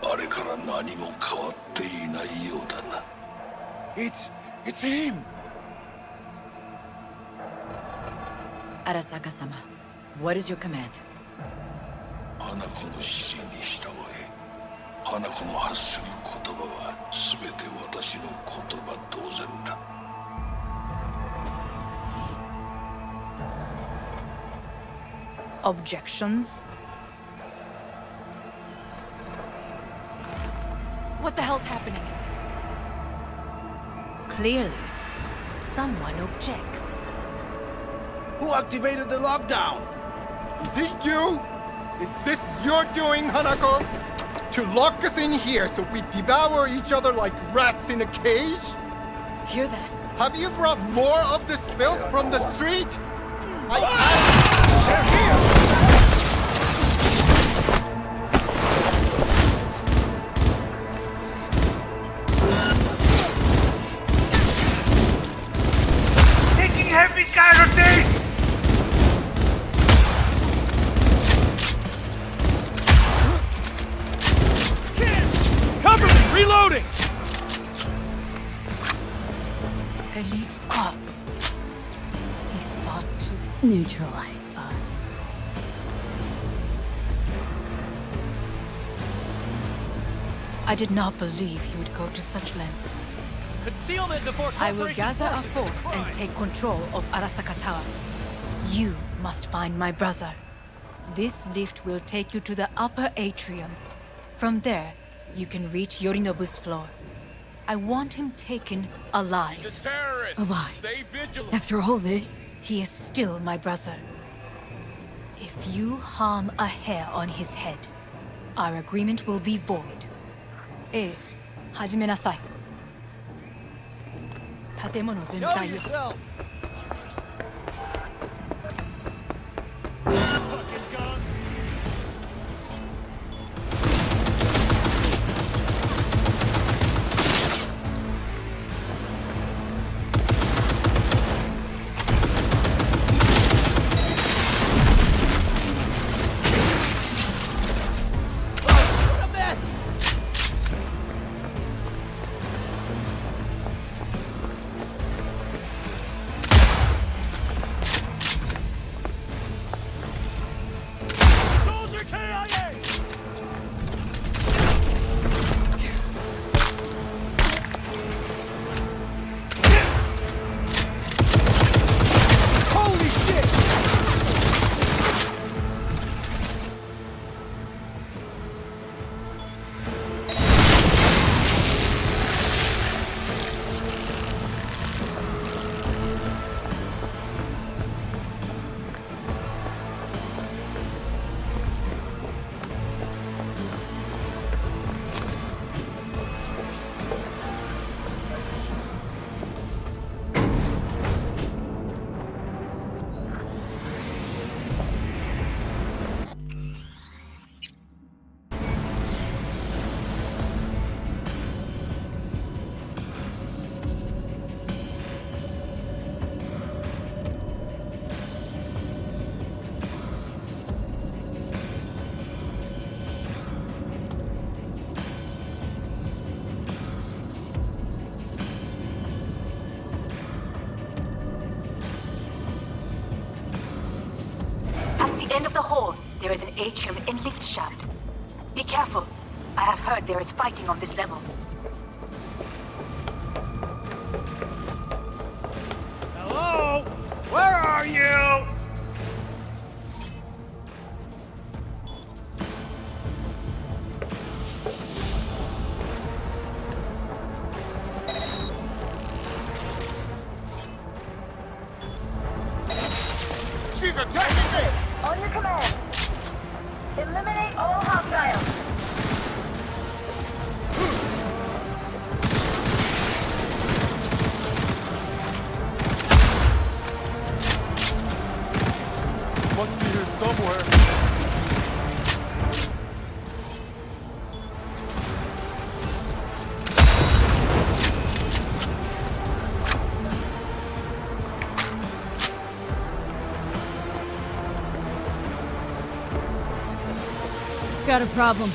ろ、あれから何も変わっていないようだな。It's him! Arasaka-sama, what is your command? 花子の指示に従え。花子の発する言葉は全て私の言葉同然だ。Objections? What the hell's happening? Clearly, someone objects. Who activated the lockdown? Is it you? Is this your doing, Hanako? To lock us in here so we devour each other like rats in a cage? Hear that? Have you brought more of this filth from the street? They're here! Heavy casualties! Cover me! Reloading! Elite squads. He sought to Neutralize us. I did not believe he would go to such lengths. Concealment before I will Corporation gather a forces force decline. and take control of Arasaka Tower. You must find my brother. This lift will take you to the upper atrium. From there, you can reach Yorinobu's floor. I want him taken alive. Alive? After all this? He is still my brother. If you harm a hair on his head, our agreement will be void. 始めなさい。建物全 Show 体を yourself! At the end of the hall, there is an atrium and lift shaft. Be careful. I have heard there is fighting on this level. Hello? Where are you? She's attacking me! On your command. Eliminate all hostiles. Must be here somewhere. Got a problem.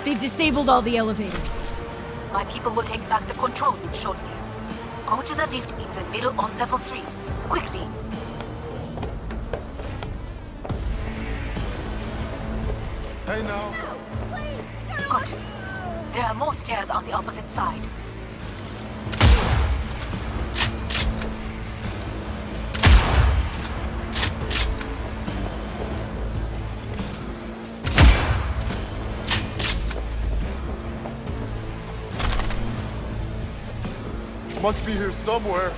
They've disabled all the elevators. My people will take back the control room shortly. Go to the lift in the middle on level 3. Quickly. Hey now. Good. There are more stairs on the opposite side. Must be here somewhere.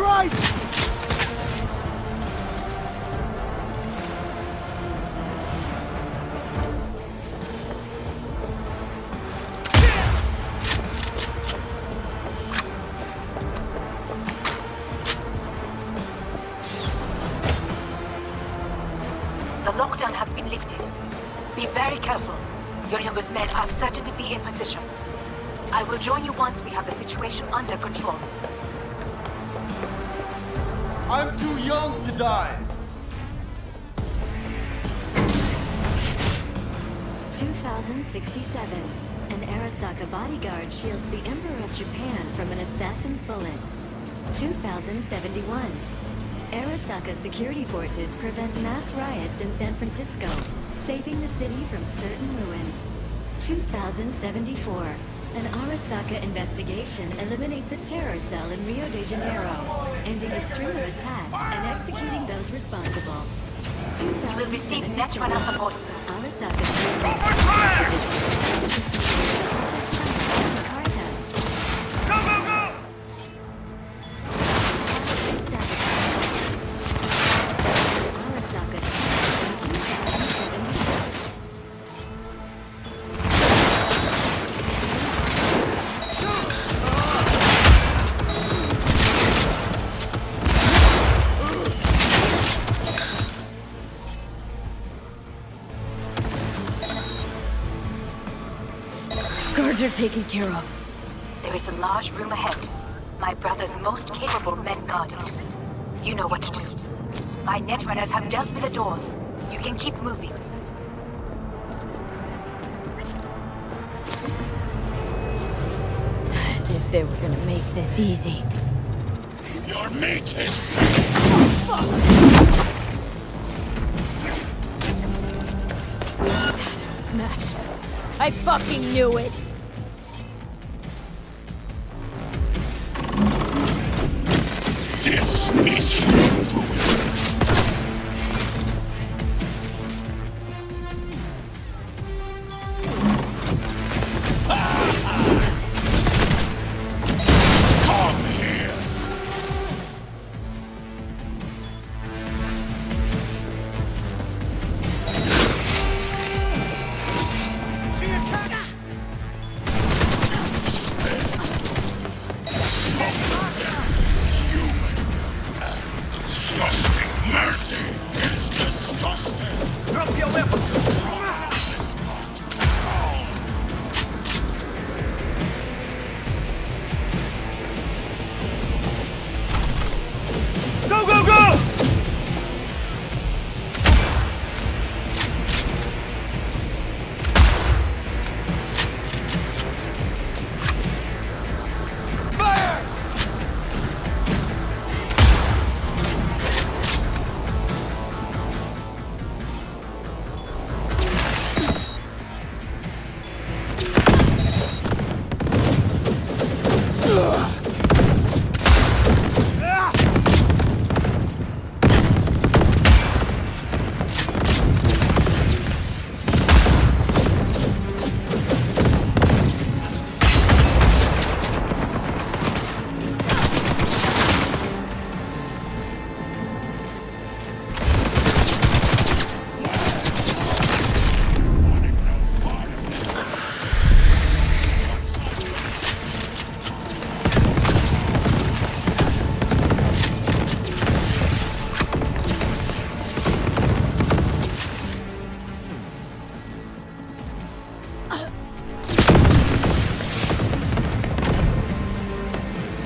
Christ! The lockdown has been lifted. Be very careful. Yorinobu's men are certain to be in position. I will join you once we have the situation under control. I'm too young to die. 2067. An Arasaka bodyguard shields the Emperor of Japan from an assassin's bullet. 2071. Arasaka security forces prevent mass riots in San Francisco, saving the city from certain ruin. 2074. An Arasaka investigation eliminates a terror cell in Rio de Janeiro, ending a string of attacks and executing those responsible. You will receive Netrunner support. Arasaka. Go, go, go! Guards are taken care of. There is a large room ahead. My brother's most capable men guard it. You know what to do. My netrunners have dealt with the doors. You can keep moving. As if they were gonna make this easy. Your mate is... Smash. I fucking knew it! This is your Come here. Disgusting mercy is disgusting. Drop your weapon! Go, go, go! Fire!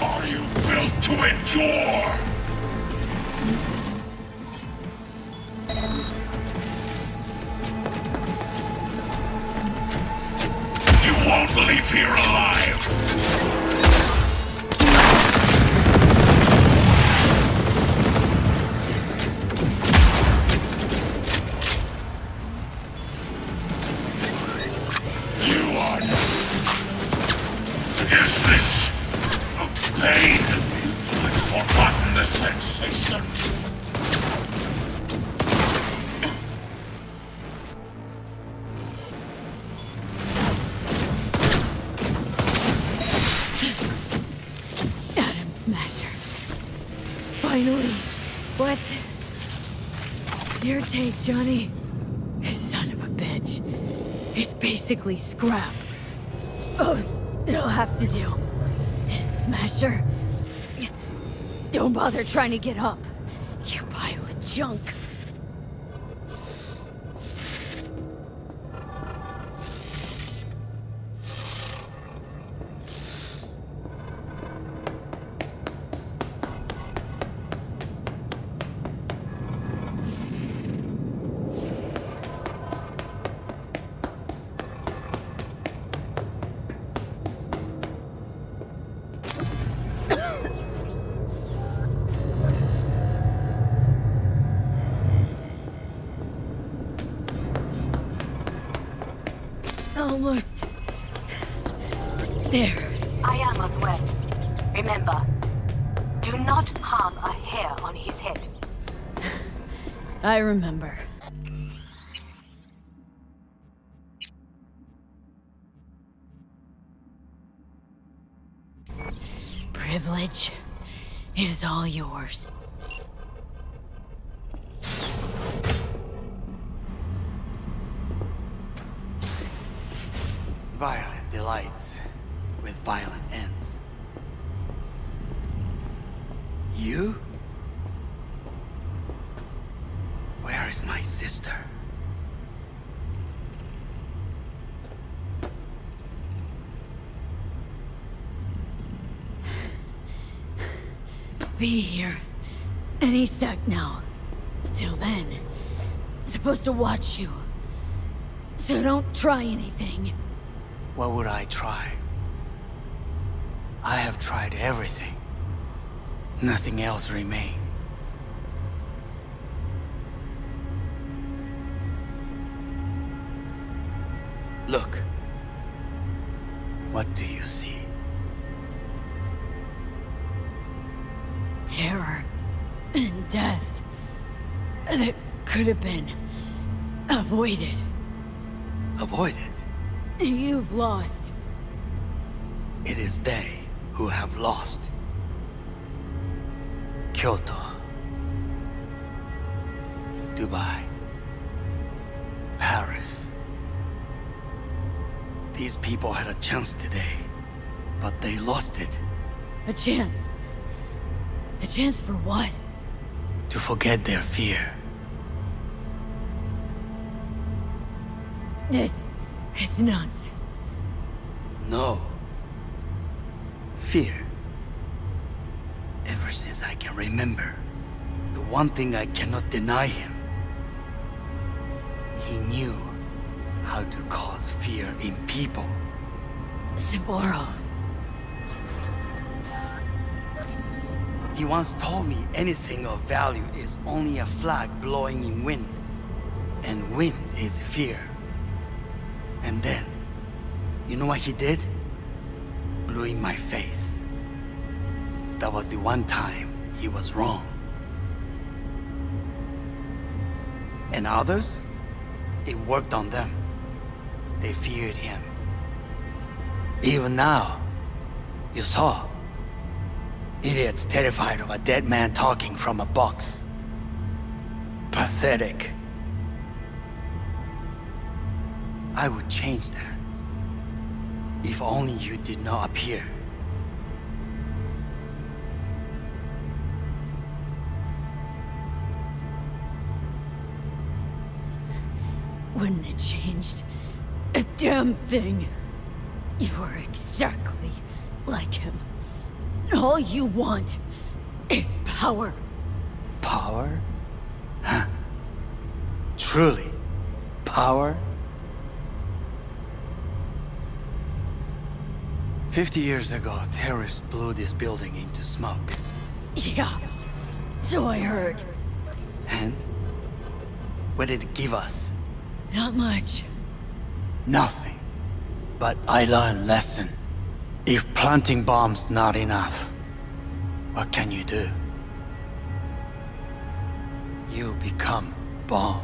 Are you built to endure? You won't leave here alive. You are... Is this pain? I've forgotten the sensation. Atom Smasher. Finally. What? Your take, Johnny. Son of a bitch. It's basically scrap. Suppose it'll have to do. And Smasher, don't bother trying to get up. You pile of junk. Almost. There. I am as well. Remember, do not harm a hair on his head. I remember. Privilege is all yours. Violent delights with violent ends. You? Where is my sister? Be here any sec now. Till then, supposed to watch you. So don't try anything. What would I try? I have tried everything. Nothing else remains. Look. What do you see? Terror and death that could have been avoided. Avoided? You've lost. It is they who have lost. Kyoto. Dubai. Paris. These people had a chance today, but they lost it. A chance? A chance for what? To forget their fear. This is nonsense. No. Fear. Ever since I can remember, the one thing I cannot deny him. He knew how to cause fear in people. Saburo. He once told me anything of value is only a flag blowing in wind. And wind is fear. And then, you know what he did? Blew in my face. That was the one time he was wrong. And others? It worked on them. They feared him. Even now, you saw. Idiots terrified of a dead man talking from a box. Pathetic. I would change that. If only you did not appear. Wouldn't have changed a damn thing. You were exactly like him. All you want is power. Power? Huh. Truly, power? 50 years ago, terrorists blew this building into smoke. Yeah, so I heard. And? What did it give us? Not much. Nothing. But I learned a lesson. If planting bombs not enough, what can you do? You become bomb.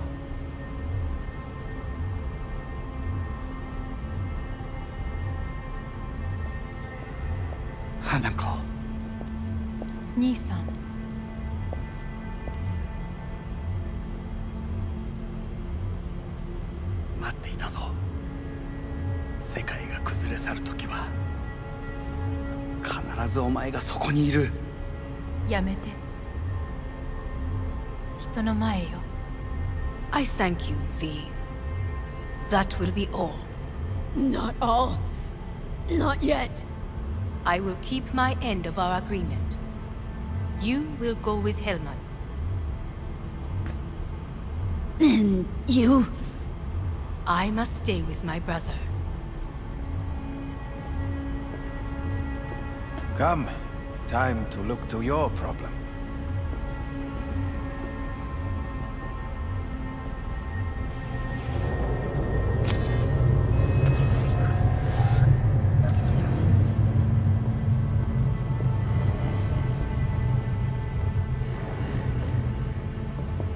Hanako. 兄さん、ずお前がそこにいる。やめて。人の前よ。I thank you, V. That will be all. Not all. Not yet. I will keep my end of our agreement. You will go with Hellman. And you? I must stay with my brother. Come. Time to look to your problem.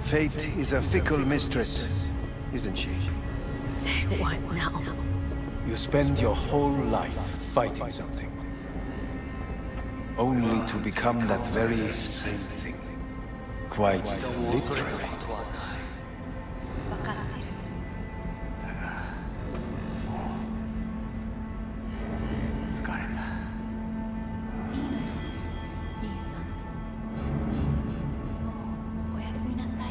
Fate is a fickle mistress, isn't she? Say what now? You spend your whole life fighting something, only to become that very same thing. Quite literally. 分かってる。疲れた。いいのよ。兄さん。もうおやすみなさい。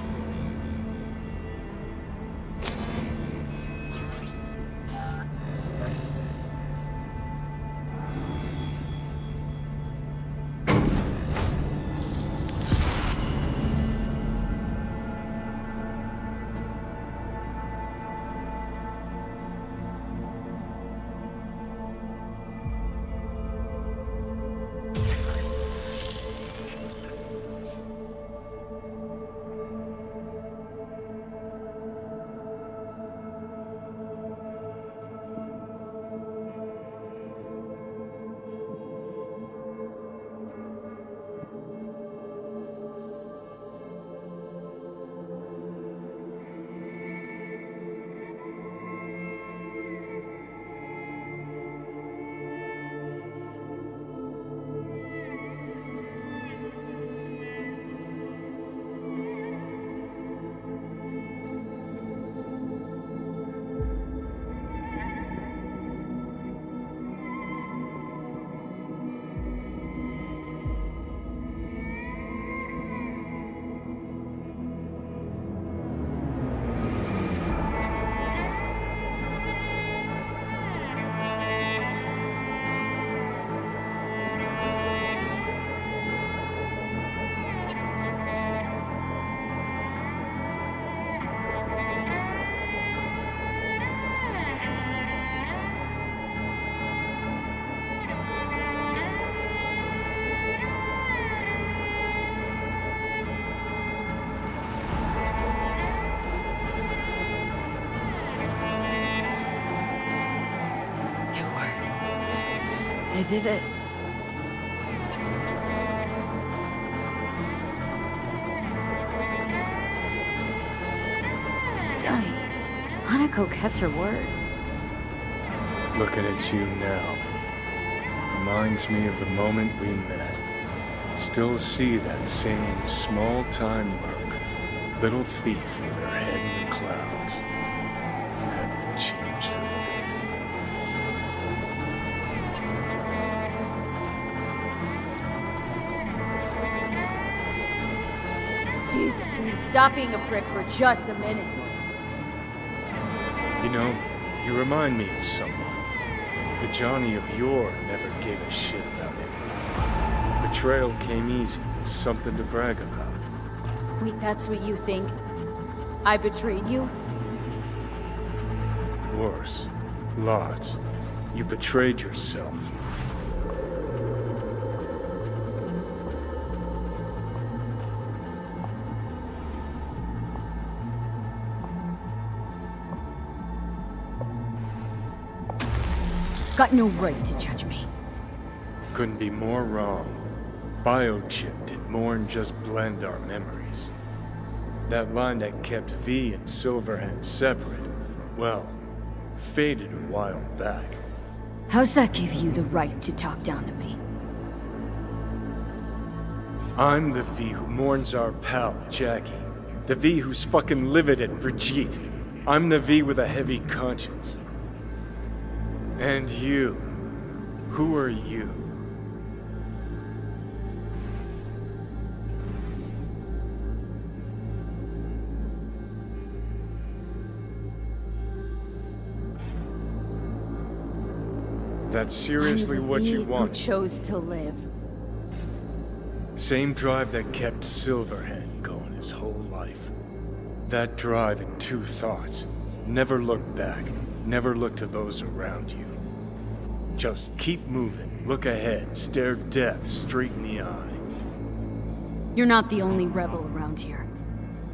I did it. Johnny, Hanako kept her word. Looking at you now reminds me of the moment we met. Still see that same small-time merc, little thief with her head in the clouds. Haven't changed a bit. Jesus, can you stop being a prick for just a minute? You know, you remind me of someone. The Johnny of yore never gave a shit about it. Betrayal came easy, something to brag about. Wait, that's what you think? I betrayed you? Worse. Lots. You betrayed yourself. Got no right to judge me. Couldn't be more wrong. Biochip did more than just blend our memories. That line that kept V and Silverhand separate, well, faded a while back. How's that give you the right to talk down to me? I'm the V who mourns our pal, Jackie. The V who's fucking livid at Brigitte. I'm the V with a heavy conscience. And you. Who are you? That's seriously I'm the what V you who want. chose to live. Same drive that kept Silverhand going his whole life. That drive and two thoughts. Never look back. Never look to those around you. Just keep moving. Look ahead. Stare death straight in the eye. You're not the only rebel around here.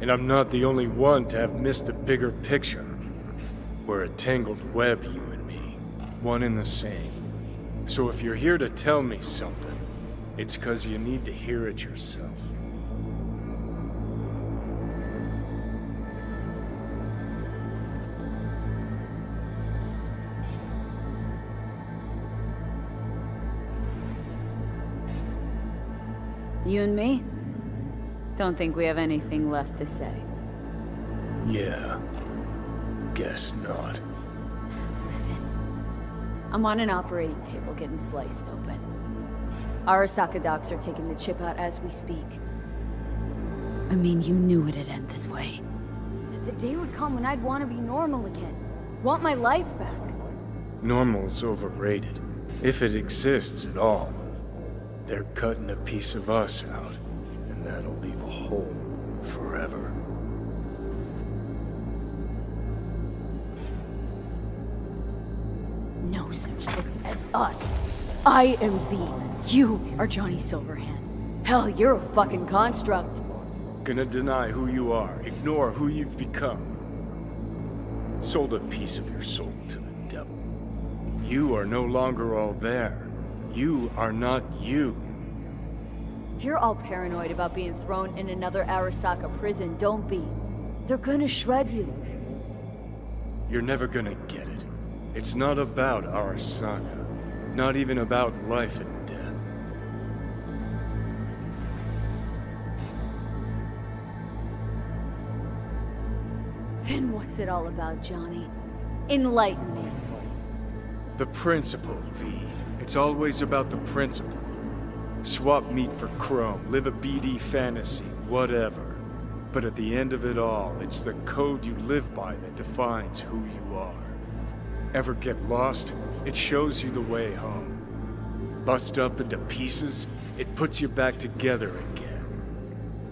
And I'm not the only one to have missed the bigger picture. We're a tangled web, you and me. One and the same. So if you're here to tell me something, it's 'cause you need to hear it yourself. You and me? Don't think we have anything left to say. Yeah. Guess not. Listen. I'm on an operating table getting sliced open. Arasaka docs are taking the chip out as we speak. I mean, you knew it'd end this way. The day would come when I'd want to be normal again. Want my life back. Normal's overrated. If it exists at all. They're cutting a piece of us out, and that'll leave a hole forever. No such thing as us. I am V. You are Johnny Silverhand. Hell, you're a fucking construct. Gonna deny who you are, ignore who you've become. Sold a piece of your soul to the devil. You are no longer all there. You are not you. If you're all paranoid about being thrown in another Arasaka prison, don't be. They're gonna shred you. You're never gonna get it. It's not about Arasaka. Not even about life and death. Then what's it all about, Johnny? Enlighten me. The principle, V. It's always about the principle. Swap meat for chrome, live a BD fantasy, whatever. But at the end of it all, it's the code you live by that defines who you are. Ever get lost? It shows you the way home. Bust up into pieces, it puts you back together again.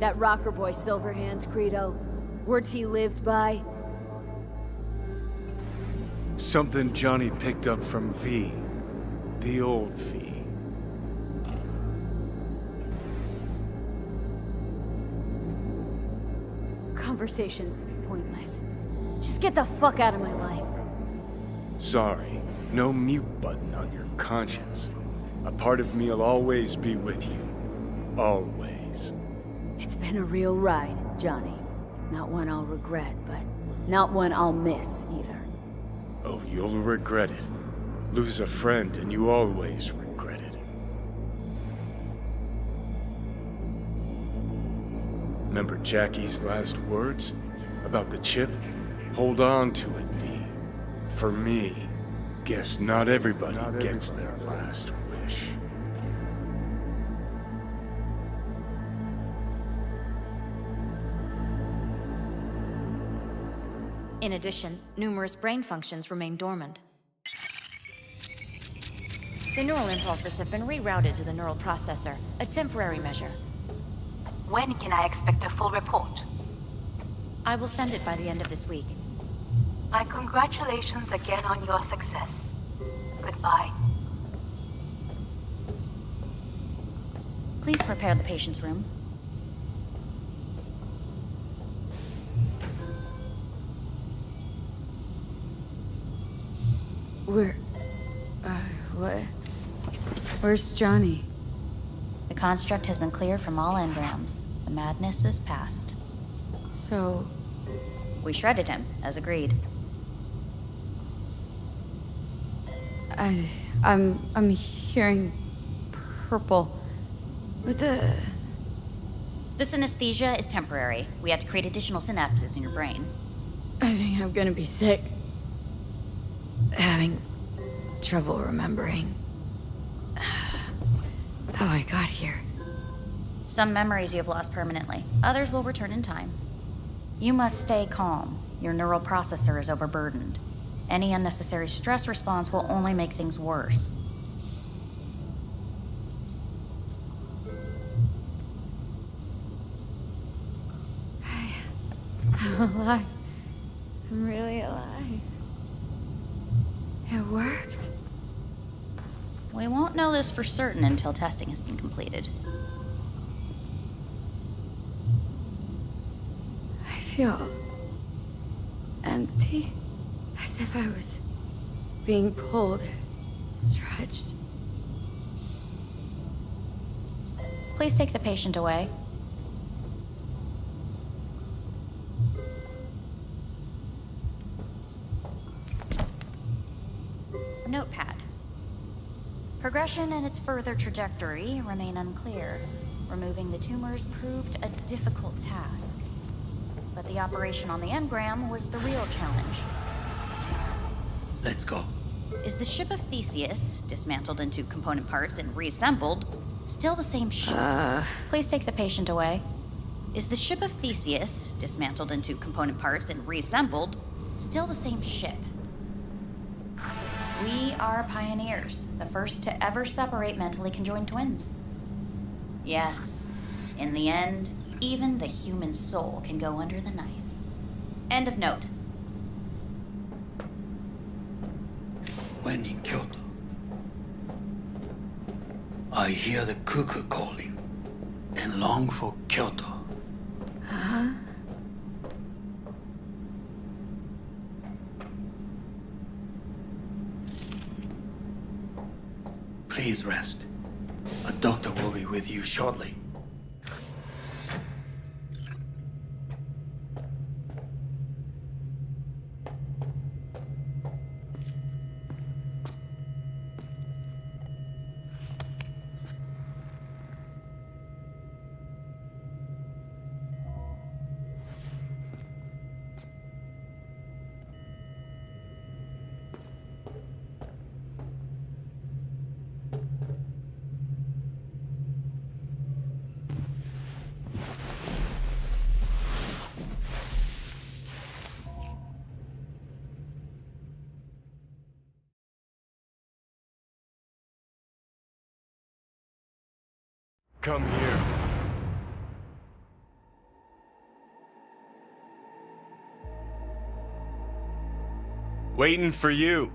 That rocker boy Silverhand's credo, words he lived by. Something Johnny picked up from V. The old V. Conversation's pointless. Just get the fuck out of my life. Sorry, no mute button on your conscience. A part of me'll always be with you. Always. It's been a real ride, Johnny. Not one I'll regret, but not one I'll miss either. Oh, you'll regret it. Lose a friend and you always regret it. Remember Jackie's last words? About the chip? Hold on to it, V. For me, guess not everybody gets their last wish. In addition, numerous brain functions remain dormant. The neural impulses have been rerouted to the neural processor, a temporary measure. When can I expect a full report? I will send it by the end of this week. My congratulations again on your success. Goodbye. Please prepare the patient's room. What? Where's Johnny? The construct has been cleared from all engrams. The madness is past. So... We shredded him, as agreed. I'm hearing purple. What the... The synesthesia is temporary. We had to create additional synapses in your brain. I think I'm gonna be sick. Having trouble remembering how I got here. Some memories you have lost permanently. Others will return in time. You must stay calm. Your neural processor is overburdened. Any unnecessary stress response will only make things worse. I'm alive. I'm really alive. It worked. We won't know this for certain until testing has been completed. I feel empty, as if I was being pulled, stretched. Please take the patient away. Notepad. Progression and its further trajectory remain unclear. Removing the tumors proved a difficult task. But the operation on the engram was the real challenge. Let's go. Is the ship of Theseus, dismantled into component parts and reassembled, still the same ship? Please take the patient away. Is the ship of Theseus, dismantled into component parts and reassembled, still the same ship? We are pioneers, the first to ever separate mentally conjoined twins. Yes, in the end, even the human soul can go under the knife. End of note. When in Kyoto, I hear the cuckoo calling and long for Kyoto. Huh? Please rest. A doctor will be with you shortly. Come here. Waiting for you.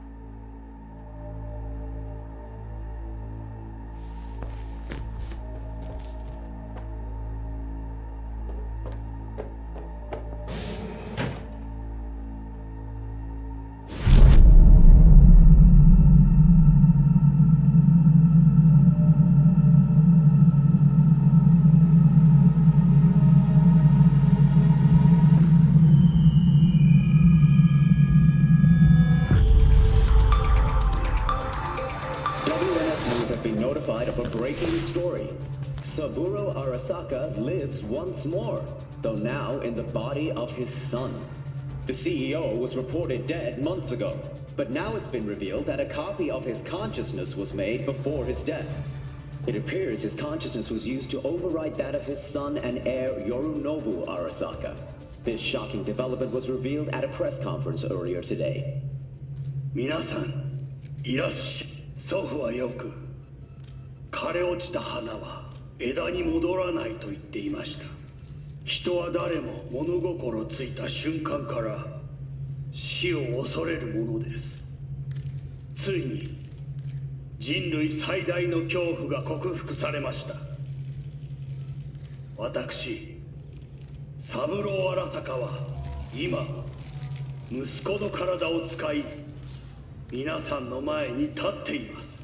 Saburo Arasaka lives once more, though now in the body of his son. The CEO was reported dead months ago, but now it's been revealed that a copy of his consciousness was made before his death. It appears his consciousness was used to override that of his son and heir Yorinobu Arasaka. This shocking development was revealed at a press conference earlier today. 皆さん、いらっしゃい。祖父はよく、枯れ落ちた花は枝に戻らないと言っていました。人は誰も物心ついた瞬間から死を恐れるものです。ついに人類最大の恐怖が克服されました。私、三郎荒坂は今、息子の体を使い、皆さんの前に立っています。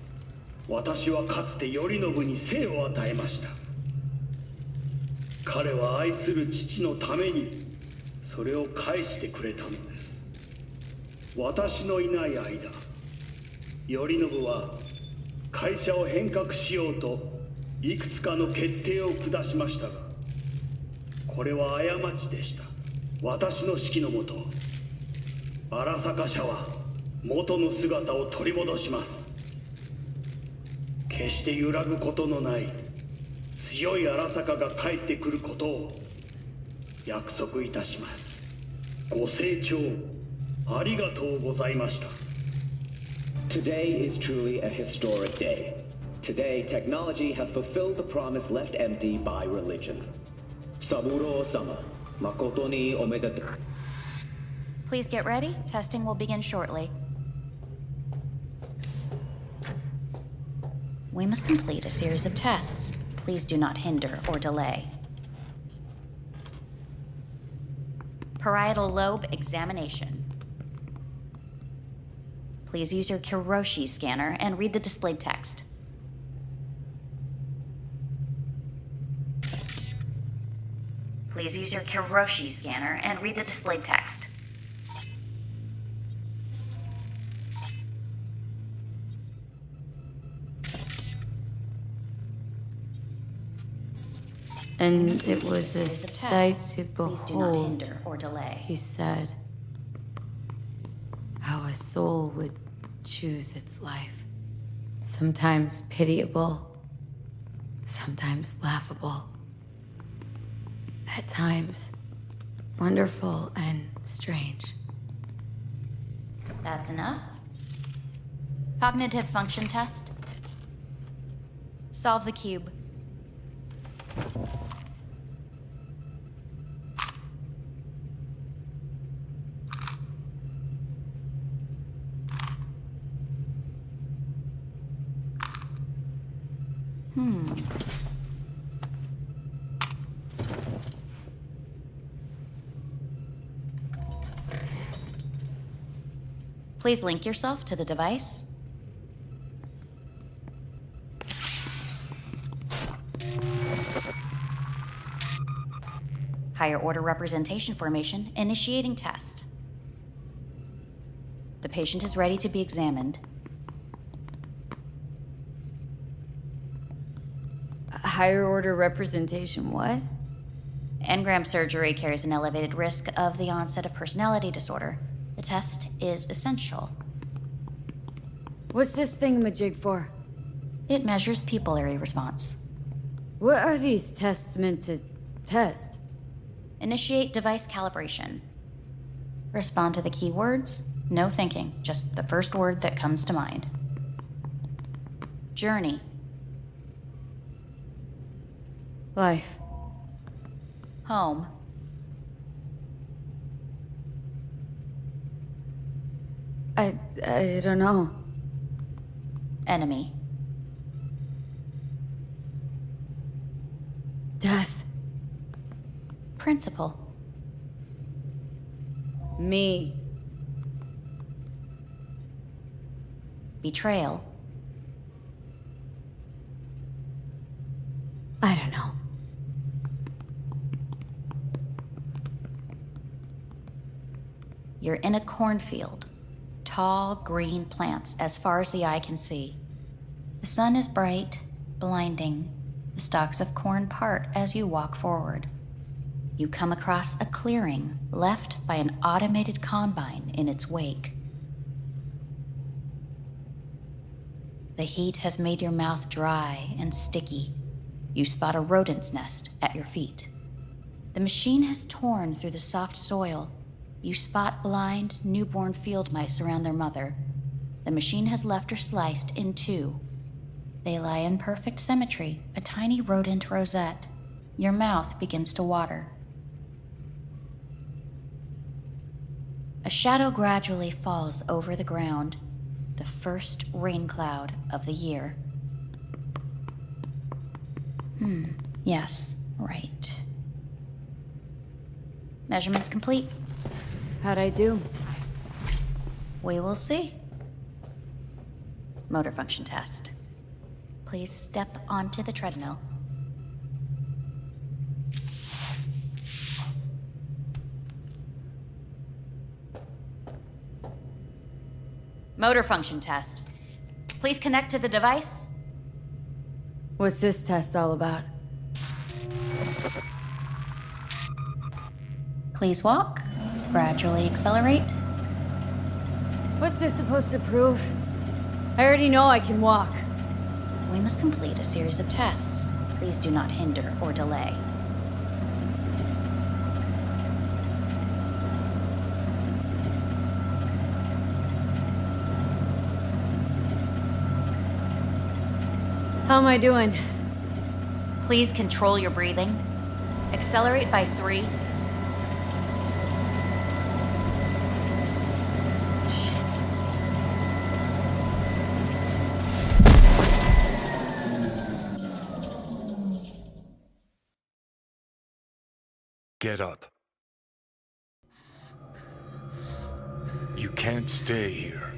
私はかつて頼信に生を与えました。彼は愛する父のためにそれを返してくれたのです。私のいない間、頼信は会社を変革しようといくつかの決定を下しましたが、これは過ちでした。私の指揮のもと、荒坂社は元の姿を取り戻します。決して揺らぐことのない強い荒坂が帰ってくることを約束いたします。ご清聴ありがとうございました。 Today is truly a historic day. Today, technology has fulfilled the promise left empty by religion. Saburo-sama, makoto ni omedetou. Please get ready. Testing will begin shortly. We must complete a series of tests. Please do not hinder or delay. Parietal lobe examination. Please use your Kiroshi scanner and read the displayed text. Please use your Kiroshi scanner and read the displayed text. And it was a sight to Please do not behold, hinder or delay. he said, how a soul would choose its life. Sometimes pitiable, sometimes laughable. At times, wonderful and strange. That's enough. Cognitive function test. Solve the cube. Please link yourself to the device. Higher order representation formation, initiating test. The patient is ready to be examined. Higher order representation, what? Engram surgery carries an elevated risk of the onset of personality disorder. The test is essential. What's this thingamajig for? It measures pupillary response. What are these tests meant to test? Initiate device calibration. Respond to the keywords. No thinking, just the first word that comes to mind. Journey. Life. Home. I don't know. Enemy. Death. Principal. Me. Betrayal. I don't know. You're in a cornfield. Tall, green plants as far as the eye can see. The sun is bright, blinding. The stalks of corn part as you walk forward. You come across a clearing left by an automated combine in its wake. The heat has made your mouth dry and sticky. You spot a rodent's nest at your feet. The machine has torn through the soft soil. You spot blind, newborn field mice around their mother. The machine has left her sliced in two. They lie in perfect symmetry, a tiny rodent rosette. Your mouth begins to water. A shadow gradually falls over the ground, the first rain cloud of the year. Yes, right. Measurements complete. How'd I do? We will see. Motor function test. Please step onto the treadmill. Motor function test. Please connect to the device. What's this test all about? Please walk. Gradually accelerate. What's this supposed to prove? I already know I can walk. We must complete a series of tests. Please do not hinder or delay. How am I doing? Please control your breathing. Accelerate by 3. Get up. You can't stay here.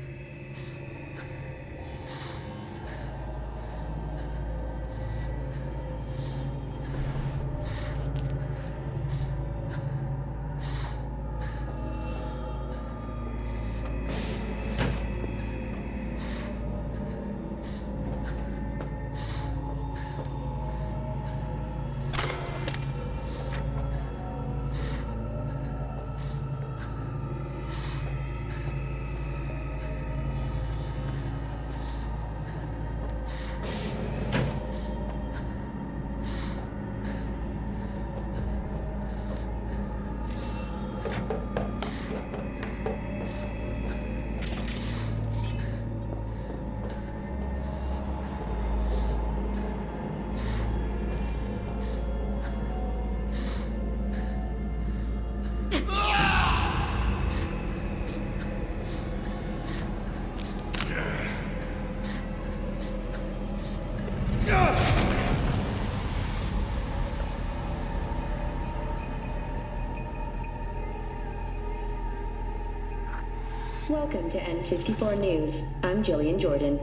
Welcome to N54 News. I'm Jillian Jordan.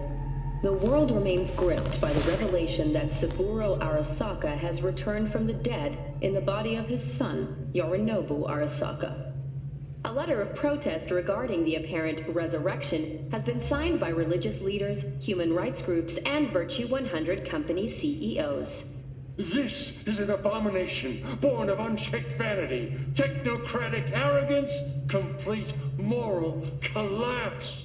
The world remains gripped by the revelation that Saburo Arasaka has returned from the dead in the body of his son, Yorinobu Arasaka. A letter of protest regarding the apparent resurrection has been signed by religious leaders, human rights groups, and Virtue 100 company CEOs. This is an abomination born of unchecked vanity, technocratic arrogance, complete moral collapse.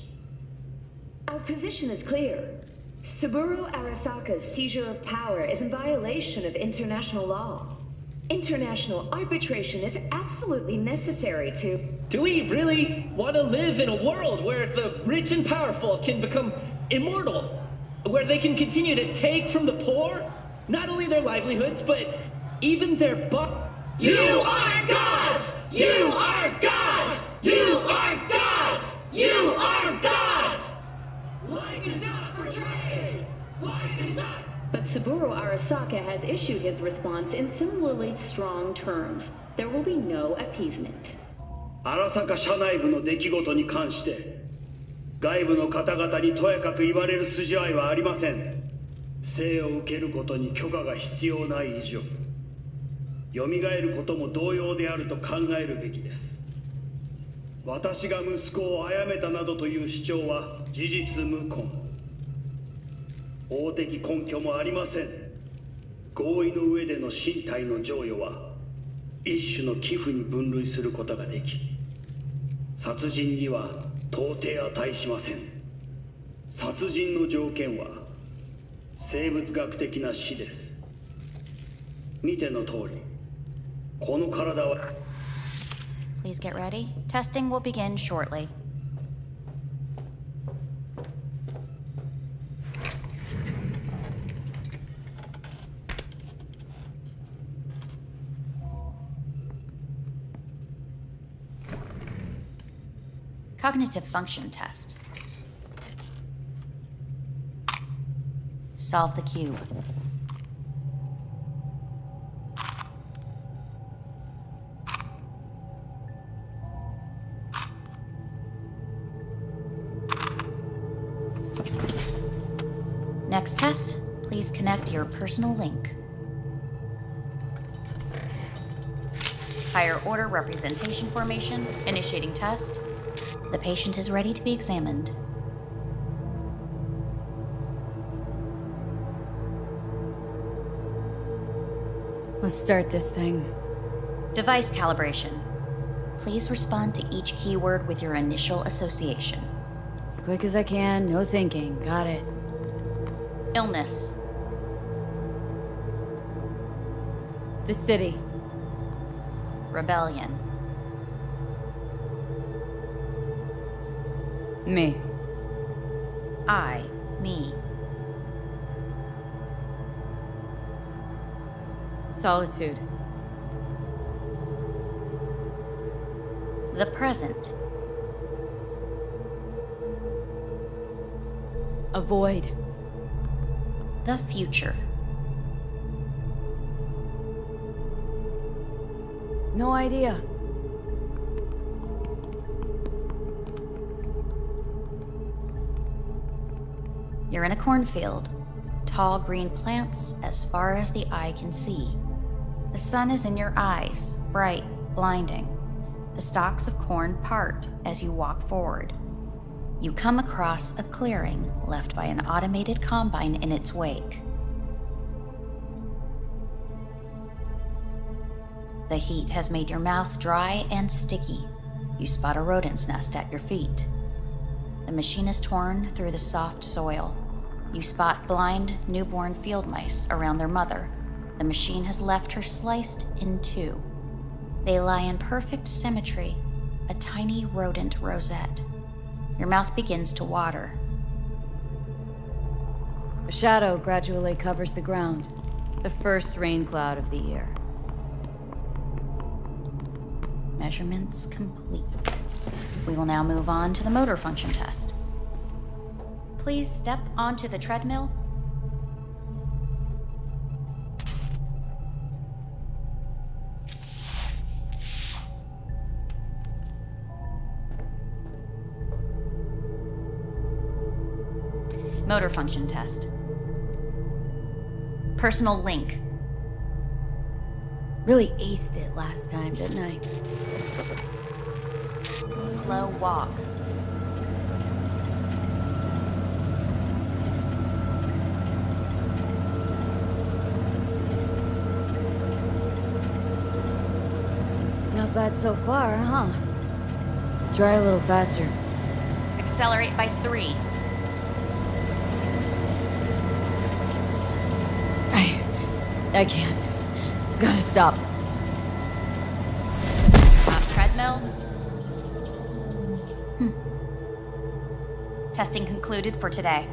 Our position is clear. Saburo Arasaka's seizure of power is in violation of international law. International arbitration is absolutely necessary to... Do we really want to live in a world where the rich and powerful can become immortal? Where they can continue to take from the poor? Not only their livelihoods, but even their You are gods! You are gods! You are gods! You are gods! Life is not for trade! Life is not... But Saburo Arasaka has issued his response in similarly strong terms. There will be no appeasement. 荒坂社内部の出来事に関して外部の方々にとやかく言われる筋合いはありません。生を受けることに許可が必要ない以上、蘇ることも同様であると考えるべきです。私が息子を殺めたなどという主張は事実無根。法的根拠もありません。合意の上での身体の贈与は一種の寄付に分類することができ、殺人には到底値しません。殺人の条件は生物学的な死です。見ての通り、この体は Please get ready. Testing will begin shortly. Cognitive function test. Solve the cube. Next test, please connect your personal link. Higher order representation formation, initiating test. The patient is ready to be examined. Let's start this thing. Device calibration. Please respond to each keyword with your initial association. As quick as I can, no thinking. Got it. Illness. The city. Rebellion. Me. Me. Solitude. The present. Avoid. The future. No idea. You're in a cornfield. Tall green plants as far as the eye can see. The sun is in your eyes, bright, blinding. The stalks of corn part as you walk forward. You come across a clearing left by an automated combine in its wake. The heat has made your mouth dry and sticky. You spot a rodent's nest at your feet. The machine is torn through the soft soil. You spot blind, newborn field mice around their mother. The machine has left her sliced in two. They lie in perfect symmetry, a tiny rodent rosette. Your mouth begins to water. A shadow gradually covers the ground. The first rain cloud of the year. Measurements complete. We will now move on to the motor function test. Please step onto the treadmill. Motor function test. Personal link. Really aced it last time, didn't I? Slow walk. Not bad so far, huh? Try a little faster. Accelerate by 3. I can't. Gotta stop. Stop treadmill. Testing concluded for today.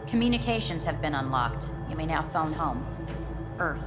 Communications have been unlocked. You may now phone home. Earth.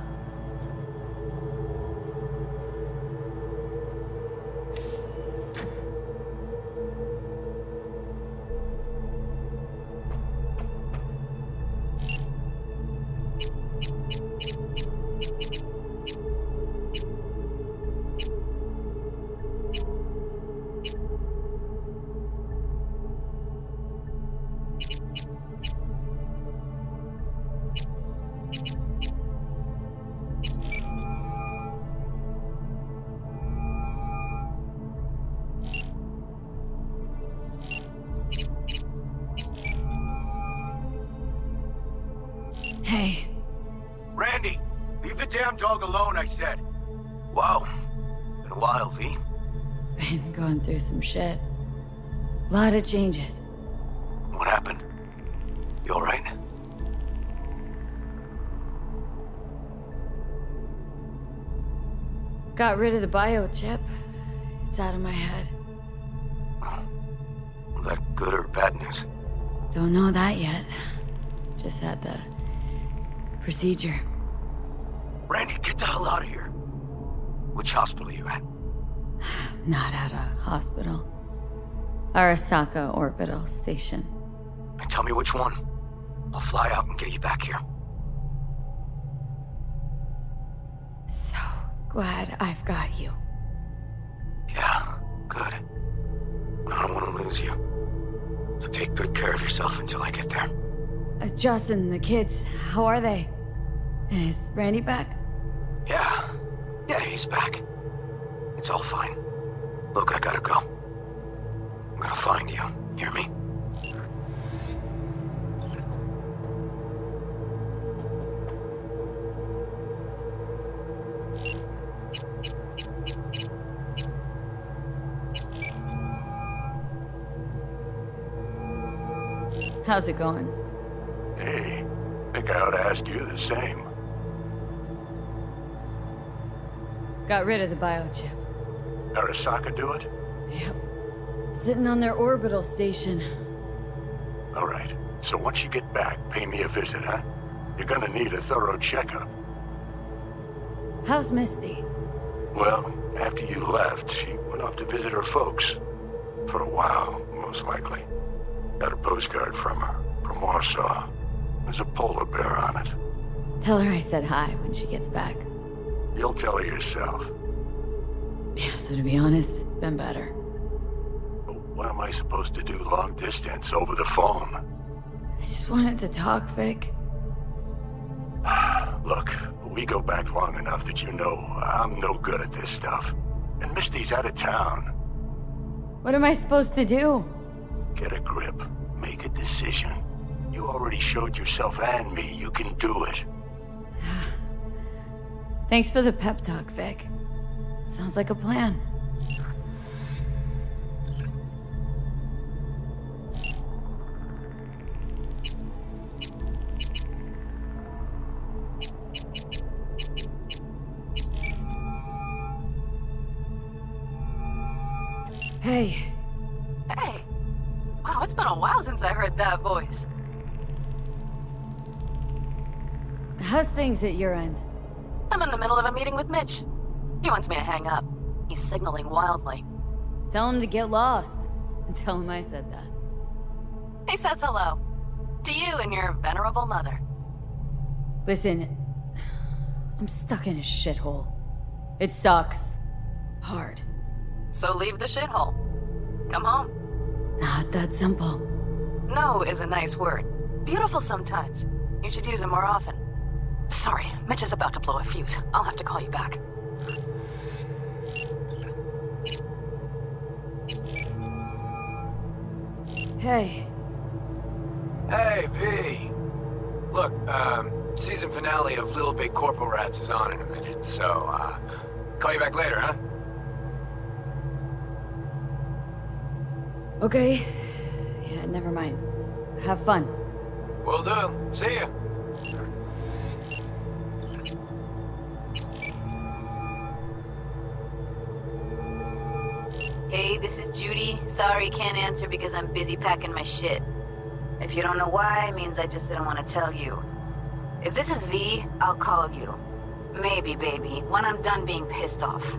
Hey. Randy! Leave the damn dog alone, I said. Wow. Been a while, V. Been going through some shit. Lot of changes. What happened? You alright? Got rid of the biochip. It's out of my head. Was that good or bad news? Don't know that yet. Just had the procedure. Randy, get the hell out of here. Which hospital are you at? Not at a hospital. Arasaka Orbital Station. And tell me which one. I'll fly out and get you back here. So glad I've got you. Yeah, good. I don't want to lose you. So take good care of yourself until I get there. Justin, the kids, how are they? And is Randy back? Yeah, he's back. It's all fine. Look, I gotta go. I'm gonna find you. Hear me? How's it going? Hey, think I ought to ask you the same. Got rid of the biochip. Arasaka do it? Yep. Sitting on their orbital station. All right. So once you get back, pay me a visit, huh? You're gonna need a thorough checkup. How's Misty? Well, after you left, she went off to visit her folks. For a while, most likely. Got a postcard from her, from Warsaw. There's a polar bear on it. Tell her I said hi when she gets back. You'll tell her yourself. Yeah, so to be honest, been better. What am I supposed to do long distance over the phone? I just wanted to talk, Vic. Look, we go back long enough that you know I'm no good at this stuff. And Misty's out of town. What am I supposed to do? Get a grip. Make a decision. You already showed yourself and me you can do it. Thanks for the pep talk, Vic. Sounds like a plan. Hey. Hey. Wow, it's been a while since I heard that voice. How's things at your end? I'm in the middle of a meeting with Mitch. He wants me to hang up. He's signaling wildly. Tell him to get lost. And tell him I said that. He says hello. To you and your venerable mother. Listen, I'm stuck in a shithole. It sucks. Hard. So leave the shithole. Come home. Not that simple. No is a nice word. Beautiful sometimes. You should use it more often. Sorry, Mitch is about to blow a fuse. I'll have to call you back. Hey. Hey, V. Look, season finale of Little Big Corporal Rats is on in a minute, so, call you back later, huh? Okay. Yeah, never mind. Have fun. Will do. See ya. Hey, this is Judy. Sorry, can't answer because I'm busy packing my shit. If you don't know why, it means I just didn't want to tell you. If this is V, I'll call you. Maybe, baby, when I'm done being pissed off.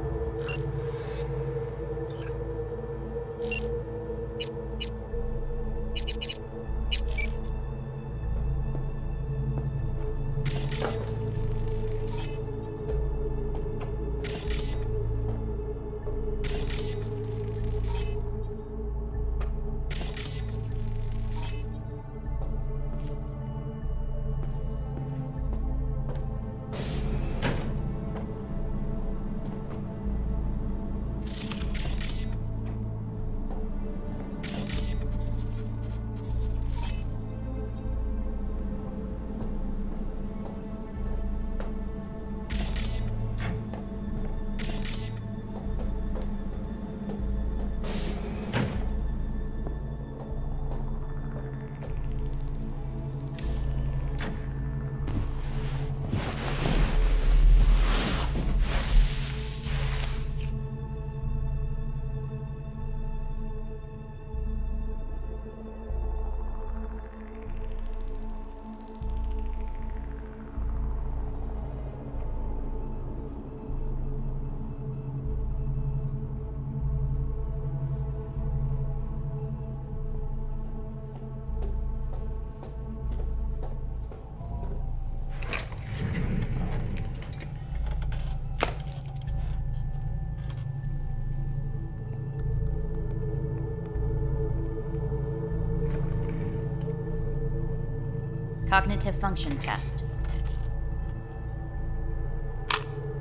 Cognitive function test.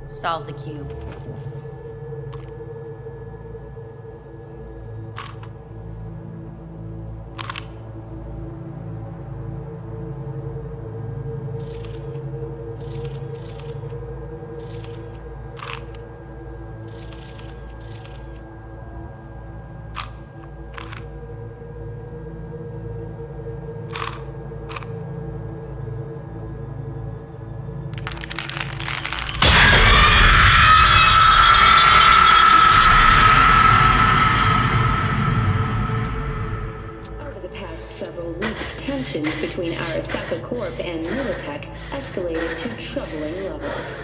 Solve the cube. Tensions between Arasaka Corp and Militech escalated to troubling levels.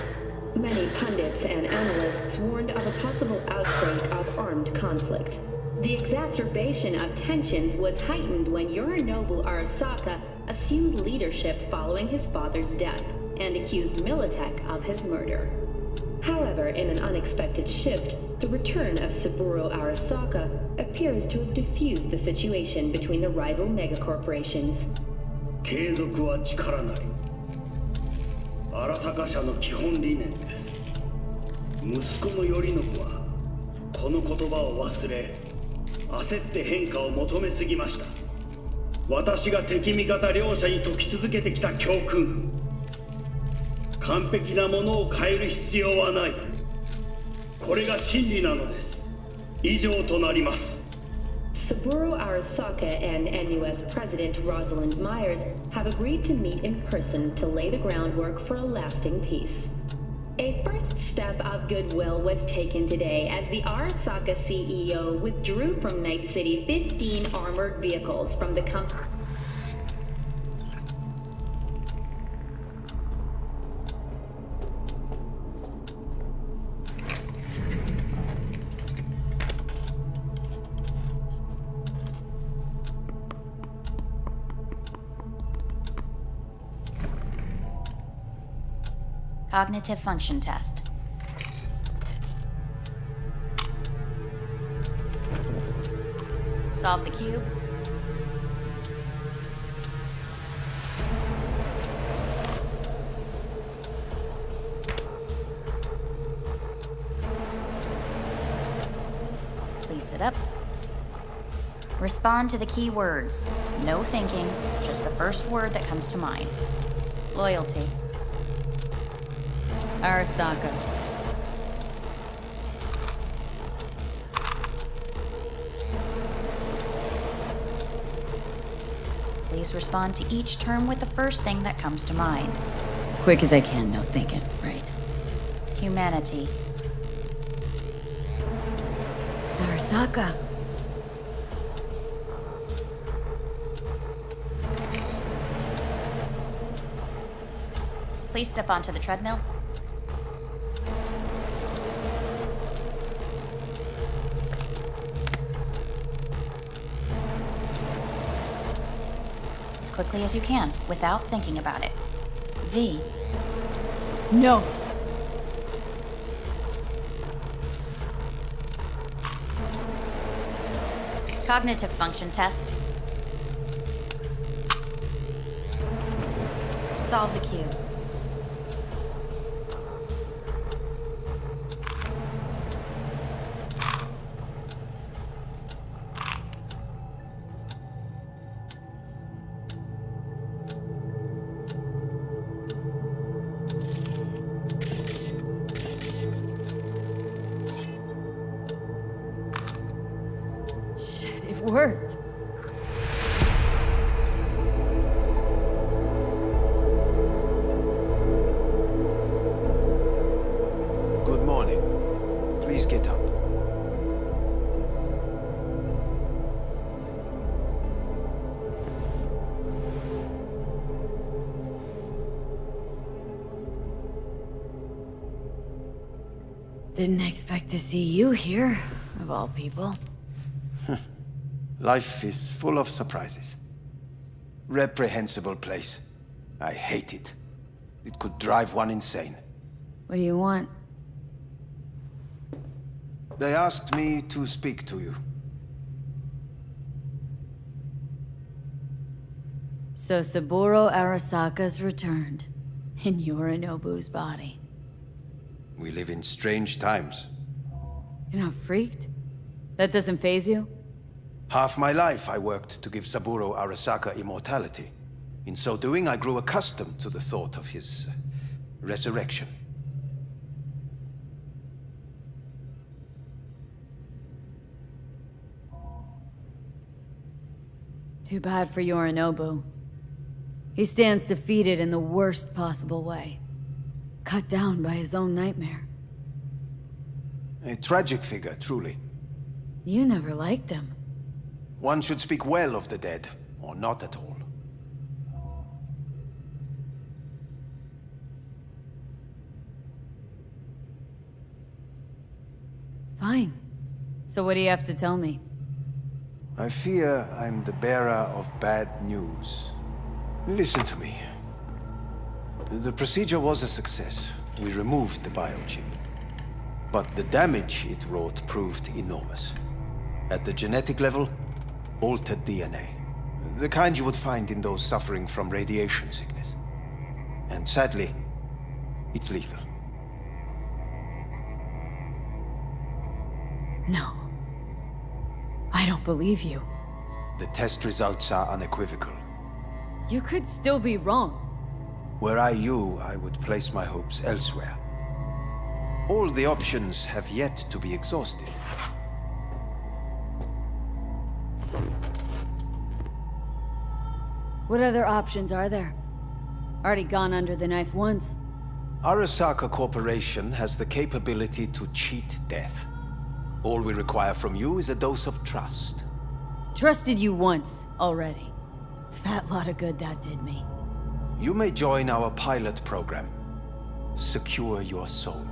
Many pundits and analysts warned of a possible outbreak of armed conflict. The exacerbation of tensions was heightened when Yorinobu Arasaka assumed leadership following his father's death and accused Militech of his murder. However, in an unexpected shift, the return of Saburo Arasaka appears to have diffused the situation between the rival megacorporations. 継続は力なり。荒坂社の基本理念です。息子の頼信はこの言葉を忘れ、焦って変化を求めすぎました。私が敵味方両者に説き続けてきた教訓。完璧なものを変える必要はない。これが真理なのです。以上となります。Saburo Arasaka and NUS President Rosalind Myers have agreed to meet in person to lay the groundwork for a lasting peace. A first step of goodwill was taken today as the Arasaka CEO withdrew from Night City 15 armored vehicles from the company. Cognitive function test. Solve the cube. Please sit up. Respond to the key words. No thinking, just the first word that comes to mind. Loyalty. Arasaka. Please respond to each term with the first thing that comes to mind. Quick as I can, no thinking, right? Humanity. Arasaka. Please step onto the treadmill. As quickly as you can, without thinking about it. V. No. Cognitive function test. Solve the cube. Shit, it worked. Good morning. Please get up. Didn't expect to see you here, of all people. Life is full of surprises. Reprehensible place. I hate it. It could drive one insane. What do you want? They asked me to speak to you. So Saburo Arasaka's returned, in Yorinobu's body. We live in strange times. You're not freaked? That doesn't faze you? Half my life I worked to give Saburo Arasaka immortality. In so doing, I grew accustomed to the thought of his resurrection. Too bad for Yorinobu. He stands defeated in the worst possible way. Cut down by his own nightmare. A tragic figure, truly. You never liked him. One should speak well of the dead, or not at all. Fine. So what do you have to tell me? I fear I'm the bearer of bad news. Listen to me. The procedure was a success. We removed the biochip. But the damage it wrought proved enormous. At the genetic level, altered DNA. The kind you would find in those suffering from radiation sickness. And sadly, it's lethal. No. I don't believe you. The test results are unequivocal. You could still be wrong. Were I you, I would place my hopes elsewhere. All the options have yet to be exhausted. What other options are there? Already gone under the knife once. Arasaka Corporation has the capability to cheat death. All we require from you is a dose of trust. Trusted you once, already. Fat lot of good that did me. You may join our pilot program. Secure your soul.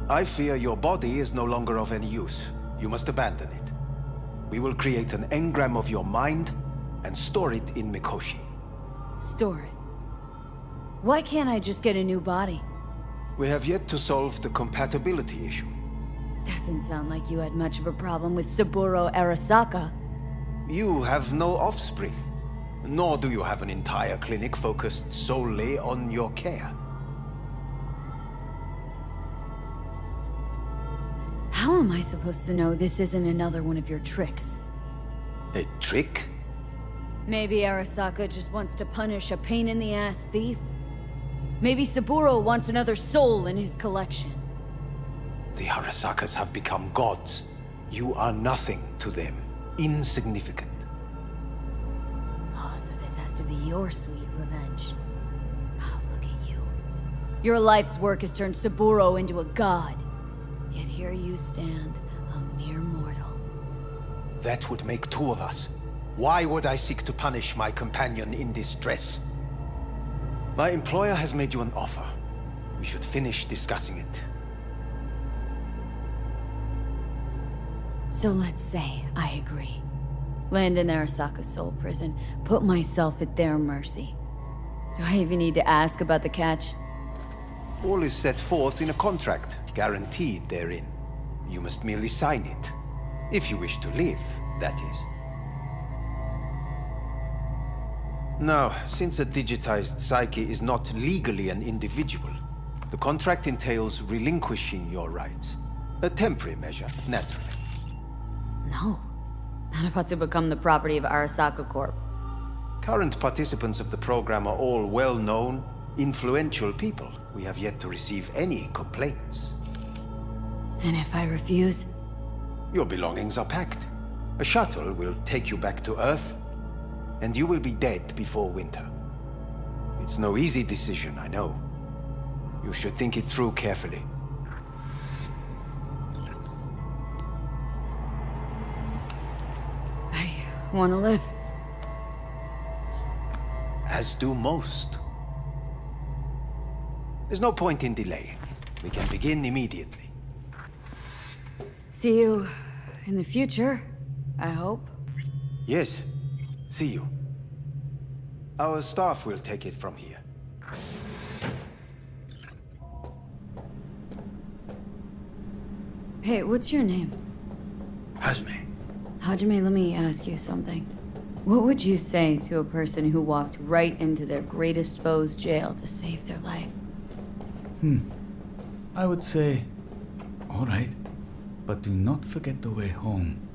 I fear your body is no longer of any use. You must abandon it. We will create an engram of your mind and store it in Mikoshi. Store it? Why can't I just get a new body? We have yet to solve the compatibility issue. Doesn't sound like you had much of a problem with Saburo Arasaka. You have no offspring. Nor do you have an entire clinic focused solely on your care. How am I supposed to know this isn't another one of your tricks? A trick? Maybe Arasaka just wants to punish a pain-in-the-ass thief? Maybe Saburo wants another soul in his collection. The Arasakas have become gods. You are nothing to them. Insignificant. Oh, so this has to be your sweet revenge. Oh, look at you. Your life's work has turned Saburo into a god. Yet here you stand, a mere mortal. That would make two of us. Why would I seek to punish my companion in distress? My employer has made you an offer. We should finish discussing it. So let's say I agree. Land in Arasaka's soul prison, put myself at their mercy. Do I even need to ask about the catch? All is set forth in a contract, guaranteed therein. You must merely sign it. If you wish to live, that is. Now, since a digitized psyche is not legally an individual, the contract entails relinquishing your rights. A temporary measure, naturally. No. Not about to become the property of Arasaka Corp. Current participants of the program are all well-known, influential people. We have yet to receive any complaints. And if I refuse? Your belongings are packed. A shuttle will take you back to Earth, and you will be dead before winter. It's no easy decision, I know. You should think it through carefully. I want to live. As do most. There's no point in delaying. We can begin immediately. See you in the future, I hope. Yes. See you. Our staff will take it from here. Hey, what's your name? Hajime. Hajime, let me ask you something. What would you say to a person who walked right into their greatest foe's jail to save their life? I would say, all right, but do not forget the way home.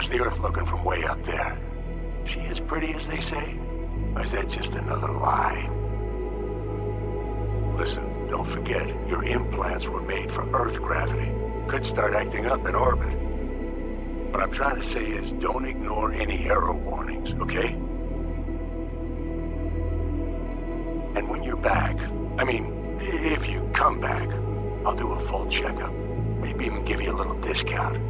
How's the Earth looking from way up there? She as pretty as they say? Or is that just another lie? Listen, don't forget, your implants were made for Earth gravity. Could start acting up in orbit. What I'm trying to say is, don't ignore any error warnings, okay? And when you're back, I mean, if you come back, I'll do a full checkup. Maybe even give you a little discount.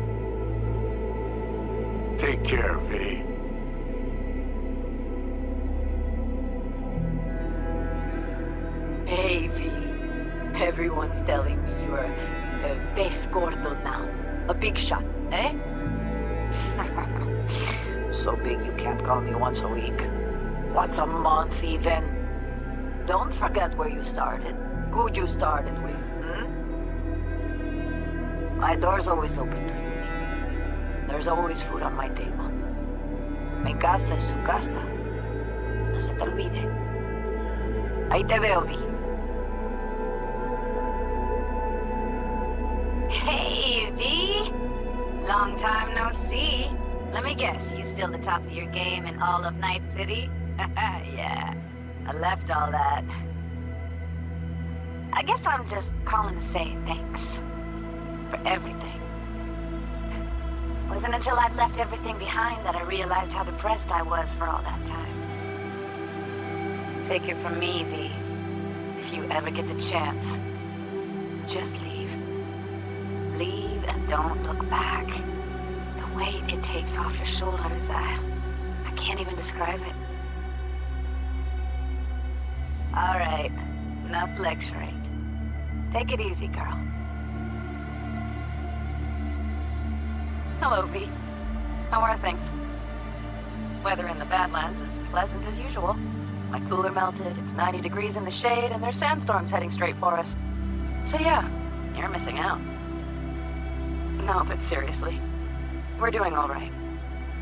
Take care, V. Hey, V. Everyone's telling me you're a pez gordo now. A big shot, eh? So big you can't call me once a week. Once a month, even. Don't forget where you started. Who you started with, My door's always open to you, V. There's always food on my table. Mi casa es su casa. No se te olvide. Ahí te veo, V. Hey, V! Long time no see. Let me guess, you still the top of your game in all of Night City? Yeah, I left all that. I guess I'm just calling to say thanks. For everything. Wasn't until I'd left everything behind that I realized how depressed I was for all that time. Take it from me, V. If you ever get the chance, just leave. Leave and don't look back. The weight it takes off your shoulders, I can't even describe it. All right, enough lecturing. Take it easy, girl. Hello, V. How are things? Weather in the Badlands is pleasant as usual. My cooler melted, it's 90 degrees in the shade, and there's sandstorms heading straight for us. So yeah, you're missing out. No, but seriously, we're doing all right.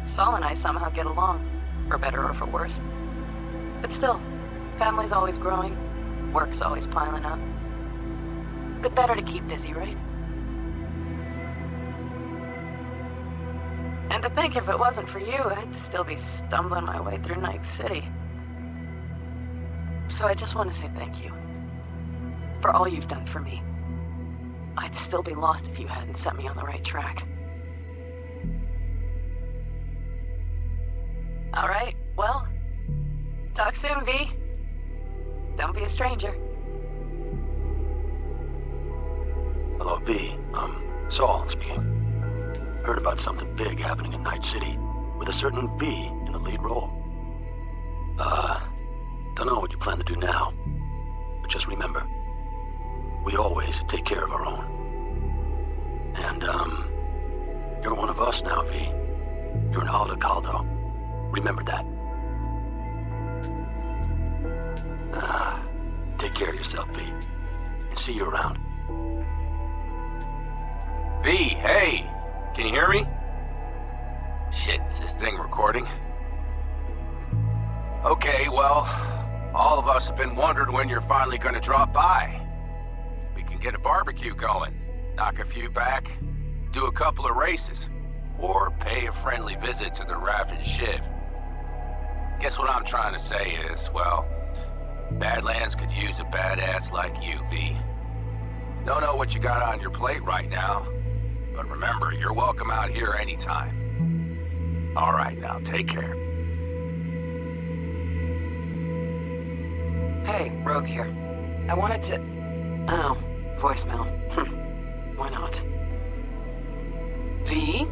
Saul and I somehow get along, for better or for worse. But still, family's always growing, work's always piling up. But better to keep busy, right? And to think if it wasn't for you, I'd still be stumbling my way through Night City. So I just want to say thank you. For all you've done for me. I'd still be lost if you hadn't set me on the right track. All right, well, talk soon, V. Don't be a stranger. Hello, V. Saul speaking. Heard about something big happening in Night City, with a certain V in the lead role. Don't know what you plan to do now, but just remember, we always take care of our own. And, you're one of us now, V. You're an Alda Caldo. Remember that. Take care of yourself, V. And see you around. V, hey! Can you hear me? Shit, is this thing recording? Okay, well, all of us have been wondering when you're finally gonna drop by. We can get a barbecue going, knock a few back, do a couple of races, or pay a friendly visit to the Raft and Shiv. Guess what I'm trying to say is, well, Badlands could use a badass like you, V. Don't know what you got on your plate right now, but remember, you're welcome out here anytime. All right, now, take care. Hey, Rogue here. I wanted to... Oh, voicemail. Why not? V?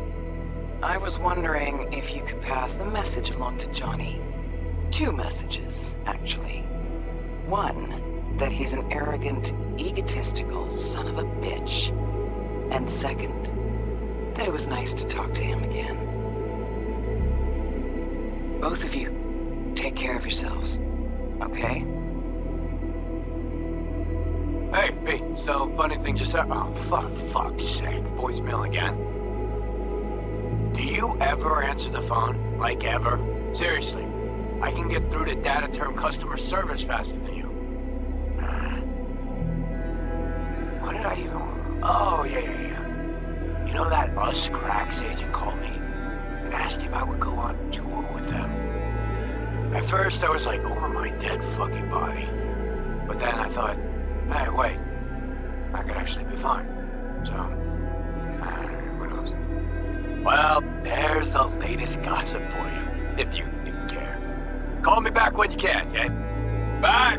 I was wondering if you could pass the message along to Johnny. 2 messages, actually. One, that he's an arrogant, egotistical son of a bitch. And second, that it was nice to talk to him again. Both of you, take care of yourselves, okay? Hey, V, so funny thing just said. Oh, fuck's sake, voicemail again. Do you ever answer the phone? Like ever? Seriously, I can get through to data term customer service faster than you. What did I even... Oh, yeah. You know that Us Cracks agent called me? and asked if I would go on tour with them. At first, I was like, over my dead fucking body. But then I thought, hey, wait, I could actually be fine. So, who knows? Well, there's the latest gossip for you, if you care. Call me back when you can, okay? Bye!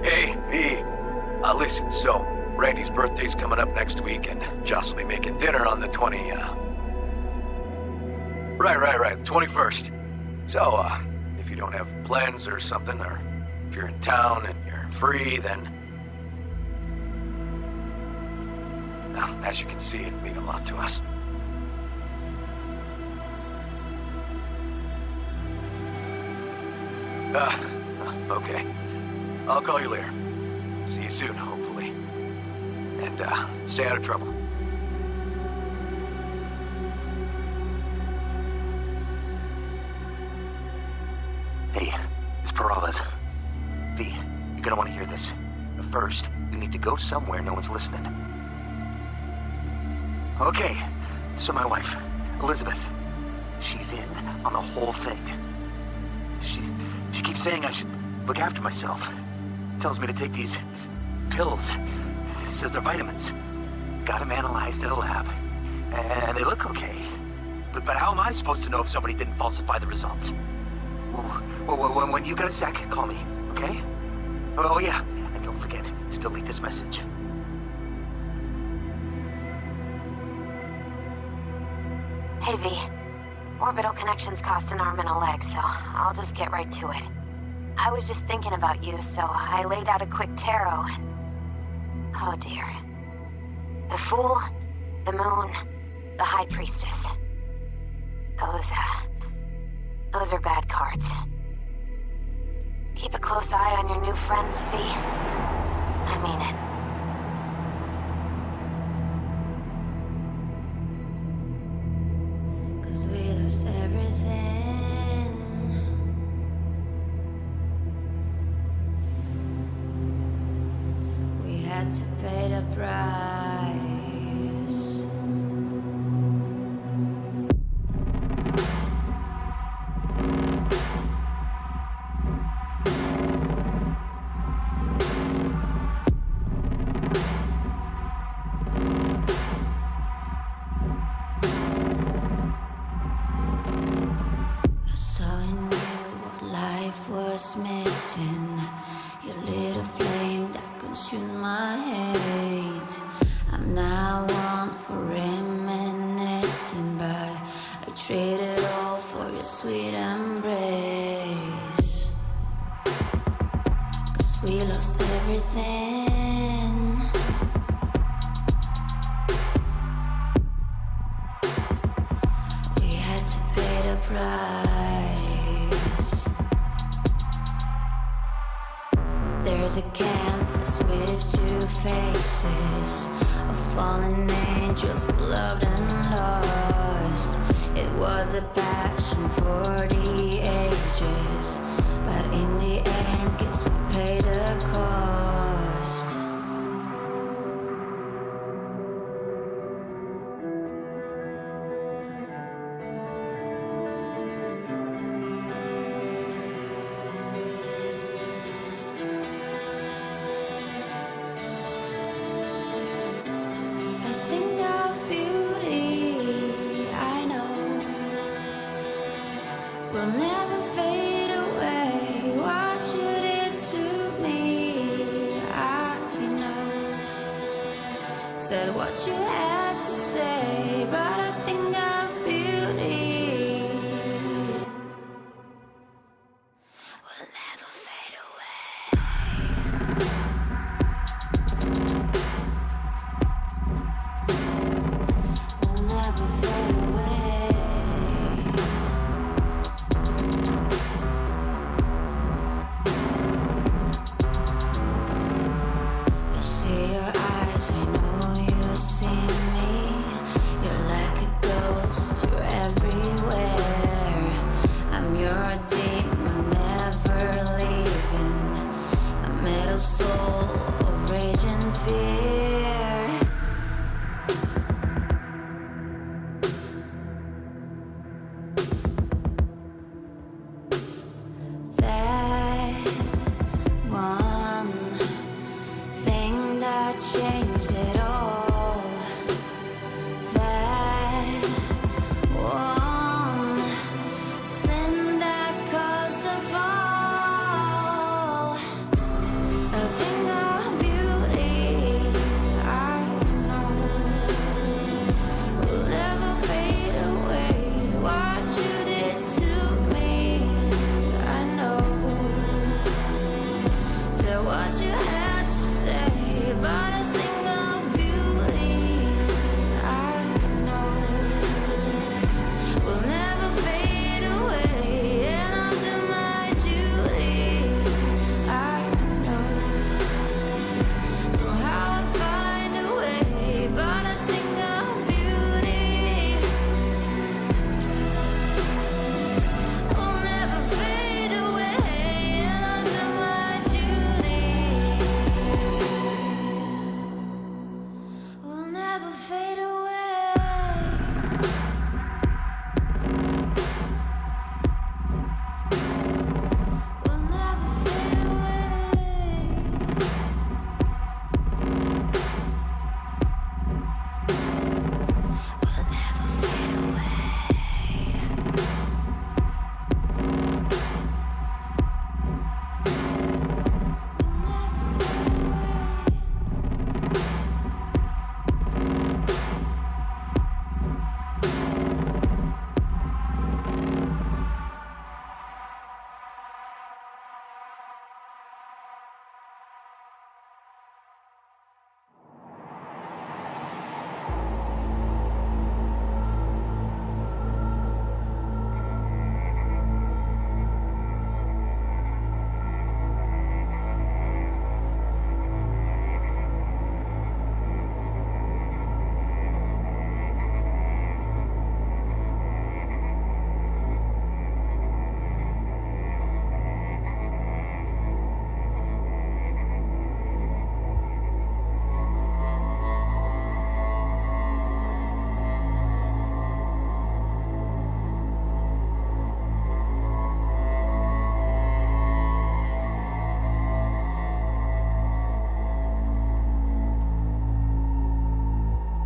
Hey, V. Listen, so, Randy's birthday's coming up next week, and Joss will be making dinner on the 20, Right, the 21st. So, if you don't have plans or something, or if you're in town and you're free, then... Well, as you can see, it'd mean a lot to us. Okay. I'll call you later. See you soon, hopefully. And, stay out of trouble. Hey, it's Peralez. V, you're gonna want to hear this. But first, you need to go somewhere no one's listening. Okay, so my wife, Elizabeth, she's in on the whole thing. She keeps saying I should look after myself. Tells me to take these pills. Says they're vitamins. Got them analyzed at a lab. And they look okay. But how am I supposed to know if somebody didn't falsify the results? When you got a sec, call me, okay? Oh yeah, and don't forget to delete this message. Hey, V. Orbital connections cost an arm and a leg, so I'll just get right to it. I was just thinking about you, so I laid out a quick tarot and... Oh dear. The Fool, the Moon, the High Priestess. Those are bad cards. Keep a close eye on your new friends, V. I mean it. We lost everything. We had to pay the price. Missing your little flame that consumed my hate. I'm not one for reminiscing, but I trade it all for your sweet embrace. 'Cause we lost everything. We had to pay the price. There's a canvas with two faces of fallen angels who loved and lost. It was a passion for the ages, but in the end, guess we paid the cost. Will never fade away. What you did to me, I know. Said what you had to say, but I think of beauty. Will never fade away. Will never fade away. Soul of rage and fear.